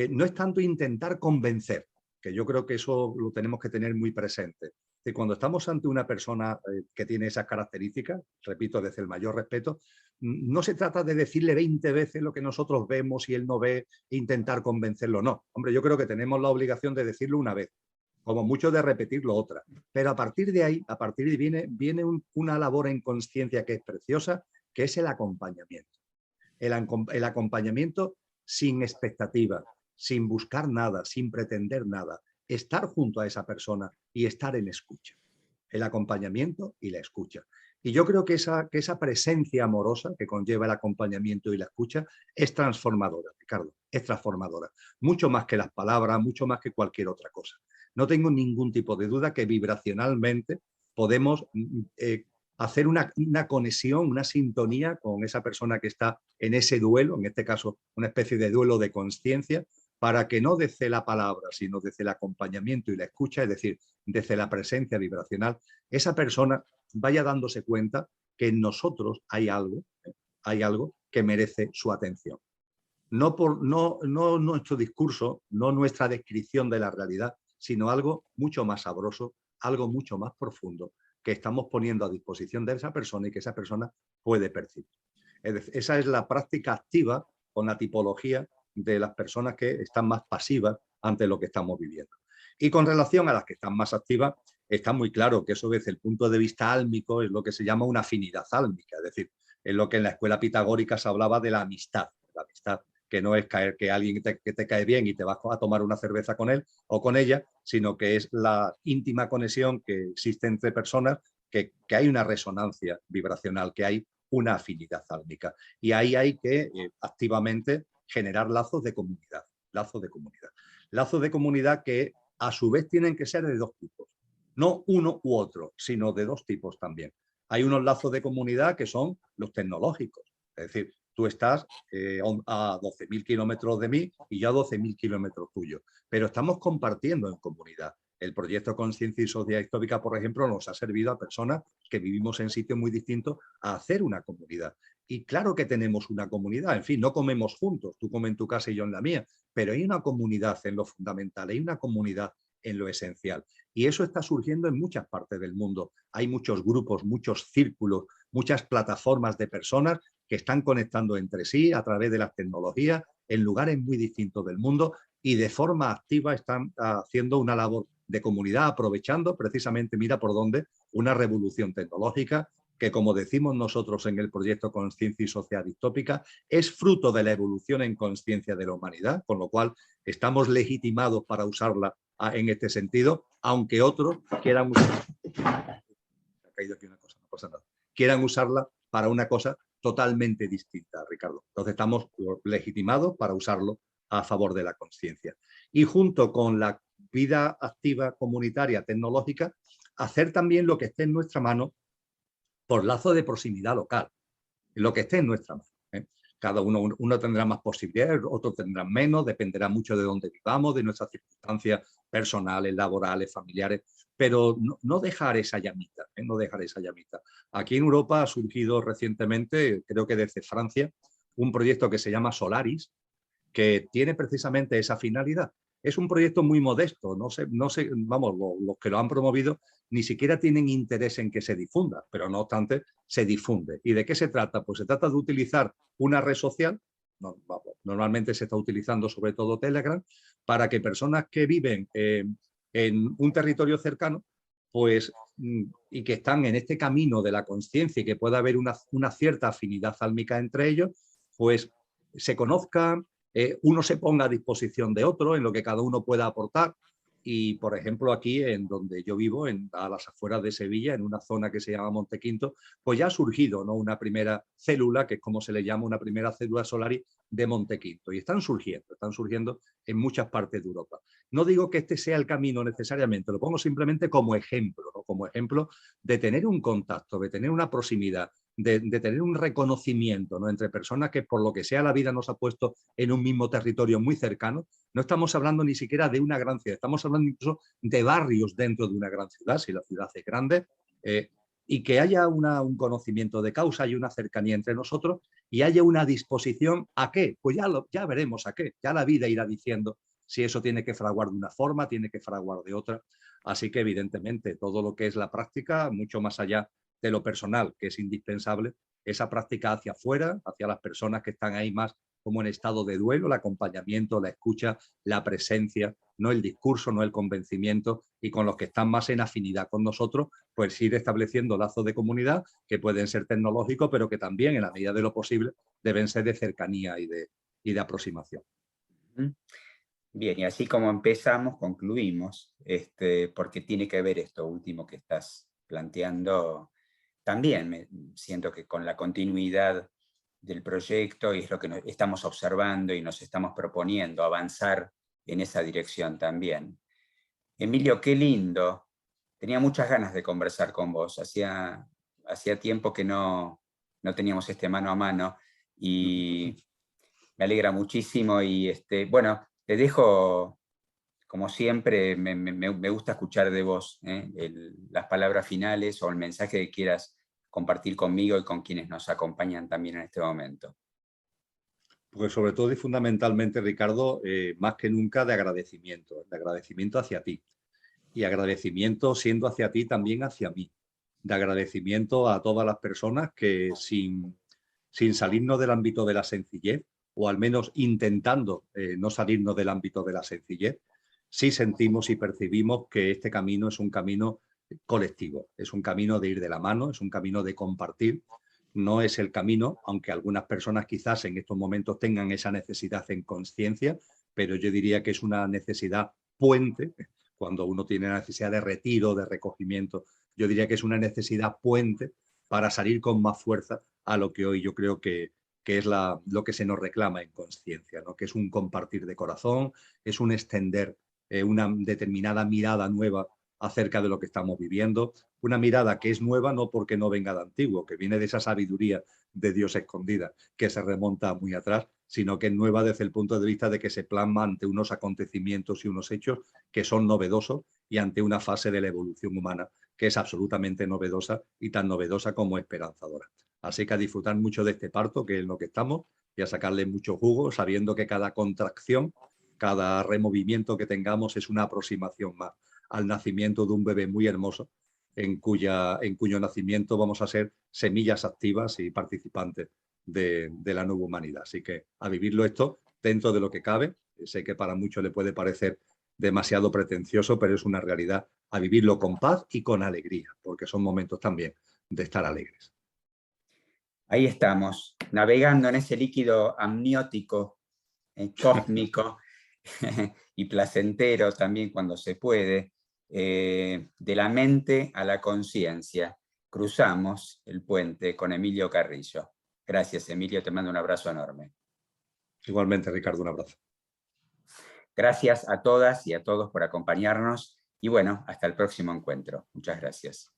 No es tanto intentar convencer, que yo creo que eso lo tenemos que tener muy presente. Que cuando estamos ante una persona que tiene esas características, repito, desde el mayor respeto, no se trata de decirle 20 veces lo que nosotros vemos y él no ve e intentar convencerlo, no. Hombre, yo creo que tenemos la obligación de decirlo una vez, como mucho de repetirlo otra. Pero a partir de ahí viene una labor en conciencia que es preciosa, que es el acompañamiento. El acompañamiento sin expectativa, sin buscar nada, sin pretender nada. Estar junto a esa persona y estar en escucha. El acompañamiento y la escucha. Y yo creo que esa presencia amorosa que conlleva el acompañamiento y la escucha es transformadora, Ricardo, es transformadora. Mucho más que las palabras, mucho más que cualquier otra cosa. No tengo ningún tipo de duda que vibracionalmente podemos hacer una conexión, una sintonía con esa persona que está en ese duelo, en este caso una especie de duelo de conciencia, para que no desde la palabra, sino desde el acompañamiento y la escucha, es decir, desde la presencia vibracional, esa persona vaya dándose cuenta que en nosotros hay algo que merece su atención. No nuestro discurso, no nuestra descripción de la realidad, sino algo mucho más sabroso, algo mucho más profundo que estamos poniendo a disposición de esa persona y que esa persona puede percibir. Es decir, esa es la práctica activa con la tipología de las personas que están más pasivas ante lo que estamos viviendo. Y con relación a las que están más activas, está muy claro que eso desde el punto de vista álmico es lo que se llama una afinidad álmica, es decir, es lo que en la escuela pitagórica se hablaba de la amistad que no es caer que alguien que te cae bien y te vas a tomar una cerveza con él o con ella, sino que es la íntima conexión que existe entre personas, que hay una resonancia vibracional, que hay una afinidad álmica. Y ahí hay que activamente generar lazos de comunidad, lazos de comunidad. Lazos de comunidad que a su vez tienen que ser de dos tipos. No uno u otro, sino de dos tipos también. Hay unos lazos de comunidad que son los tecnológicos. Es decir, tú estás a 12.000 kilómetros de mí y yo a 12.000 kilómetros tuyo, pero estamos compartiendo en comunidad. El proyecto Conciencia y Sociedad Distópica, por ejemplo, nos ha servido a personas que vivimos en sitios muy distintos a hacer una comunidad. Y claro que tenemos una comunidad, en fin, no comemos juntos, tú comes en tu casa y yo en la mía, pero hay una comunidad en lo fundamental, hay una comunidad en lo esencial. Y eso está surgiendo en muchas partes del mundo. Hay muchos grupos, muchos círculos, muchas plataformas de personas que están conectando entre sí a través de las tecnologías en lugares muy distintos del mundo y de forma activa están haciendo una labor de comunidad, aprovechando precisamente, mira por dónde, una revolución tecnológica que, como decimos nosotros en el proyecto Conciencia y Sociedad Distópica, es fruto de la evolución en conciencia de la humanidad, con lo cual estamos legitimados para usarla en este sentido, aunque otros quieran usarla. Ha caído aquí una cosa, no pasa nada. Quieran usarla para una cosa totalmente distinta, Ricardo. Entonces estamos legitimados para usarlo a favor de la conciencia. Y junto con la vida activa comunitaria tecnológica, hacer también lo que esté en nuestra mano por lazo de proximidad local, lo que esté en nuestra mano. Cada uno tendrá más posibilidades, otros tendrán menos, dependerá mucho de dónde vivamos, de nuestras circunstancias personales, laborales, familiares, pero no dejar esa llamita, no dejar esa llamita. Aquí en Europa ha surgido recientemente, creo que desde Francia, un proyecto que se llama Solaris, que tiene precisamente esa finalidad. Es un proyecto muy modesto, vamos, los que lo han promovido ni siquiera tienen interés en que se difunda, pero no obstante se difunde. ¿Y de qué se trata? Pues se trata de utilizar una red social, normalmente se está utilizando sobre todo Telegram, para que personas que viven en un territorio cercano, pues, y que están en este camino de la conciencia y que pueda haber una cierta afinidad álmica entre ellos, pues se conozcan, uno se ponga a disposición de otro en lo que cada uno pueda aportar. Y, por ejemplo, aquí en donde yo vivo, a las afueras de Sevilla, en una zona que se llama Montequinto, pues ya ha surgido, ¿no?, una primera célula, que es como se le llama, una primera célula Solaris de Montequinto. Y están surgiendo en muchas partes de Europa. No digo que este sea el camino necesariamente, lo pongo simplemente como ejemplo, ¿no?, como ejemplo de tener un contacto, de tener una proximidad, de tener un reconocimiento, ¿no?, entre personas que por lo que sea la vida nos ha puesto en un mismo territorio muy cercano. No estamos hablando ni siquiera de una gran ciudad, estamos hablando incluso de barrios dentro de una gran ciudad, si la ciudad es grande, y que haya un conocimiento de causa y una cercanía entre nosotros y haya una disposición ¿a qué? Pues ya veremos a qué, ya la vida irá diciendo si eso tiene que fraguar de una forma, tiene que fraguar de otra. Así que evidentemente todo lo que es la práctica, mucho más allá de lo personal, que es indispensable, esa práctica hacia afuera, hacia las personas que están ahí más como en estado de duelo, el acompañamiento, la escucha, la presencia, no el discurso, no el convencimiento, y con los que están más en afinidad con nosotros, pues ir estableciendo lazos de comunidad que pueden ser tecnológicos, pero que también, en la medida de lo posible, deben ser de cercanía y de aproximación. Bien, y así como empezamos, concluimos, porque tiene que ver esto último que estás planteando. También siento que con la continuidad del proyecto, y es lo que estamos observando y nos estamos proponiendo, avanzar en esa dirección también. Emilio, qué lindo. Tenía muchas ganas de conversar con vos. Hacía hacía tiempo que no teníamos este mano a mano y me alegra muchísimo y bueno, te dejo, como siempre, me gusta escuchar de vos las palabras finales o el mensaje que quieras compartir conmigo y con quienes nos acompañan también en este momento. Pues sobre todo y fundamentalmente, Ricardo, más que nunca de agradecimiento hacia ti y agradecimiento siendo hacia ti también hacia mí, de agradecimiento a todas las personas que sin salirnos del ámbito de la sencillez, o al menos intentando no salirnos del ámbito de la sencillez, sí sentimos y percibimos que este camino es un camino colectivo, es un camino de ir de la mano, es un camino de compartir. No es el camino, aunque algunas personas quizás en estos momentos tengan esa necesidad en conciencia, pero yo diría que es una necesidad puente, cuando uno tiene la necesidad de retiro, de recogimiento, yo diría que es una necesidad puente para salir con más fuerza a lo que hoy yo creo que es lo que se nos reclama en conciencia, ¿no? Que es un compartir de corazón, es un extender una determinada mirada nueva acerca de lo que estamos viviendo, una mirada que es nueva no porque no venga de antiguo, que viene de esa sabiduría de Dios escondida, que se remonta muy atrás, sino que es nueva desde el punto de vista de que se plasma ante unos acontecimientos y unos hechos que son novedosos y ante una fase de la evolución humana que es absolutamente novedosa y tan novedosa como esperanzadora. Así que a disfrutar mucho de este parto, que es en lo que estamos, y a sacarle mucho jugo, sabiendo que cada contracción, cada removimiento que tengamos es una aproximación más al nacimiento de un bebé muy hermoso, en cuyo nacimiento vamos a ser semillas activas y participantes de la nueva humanidad. Así que a vivirlo esto dentro de lo que cabe. Sé que para muchos le puede parecer demasiado pretencioso, pero es una realidad, a vivirlo con paz y con alegría, porque son momentos también de estar alegres. Ahí estamos, navegando en ese líquido amniótico, cósmico y placentero también cuando se puede, de la mente a la conciencia. Cruzamos el puente con Emilio Carrillo. Gracias, Emilio, te mando un abrazo enorme. Igualmente, Ricardo, un abrazo. Gracias a todas y a todos por acompañarnos y bueno, hasta el próximo encuentro. Muchas gracias.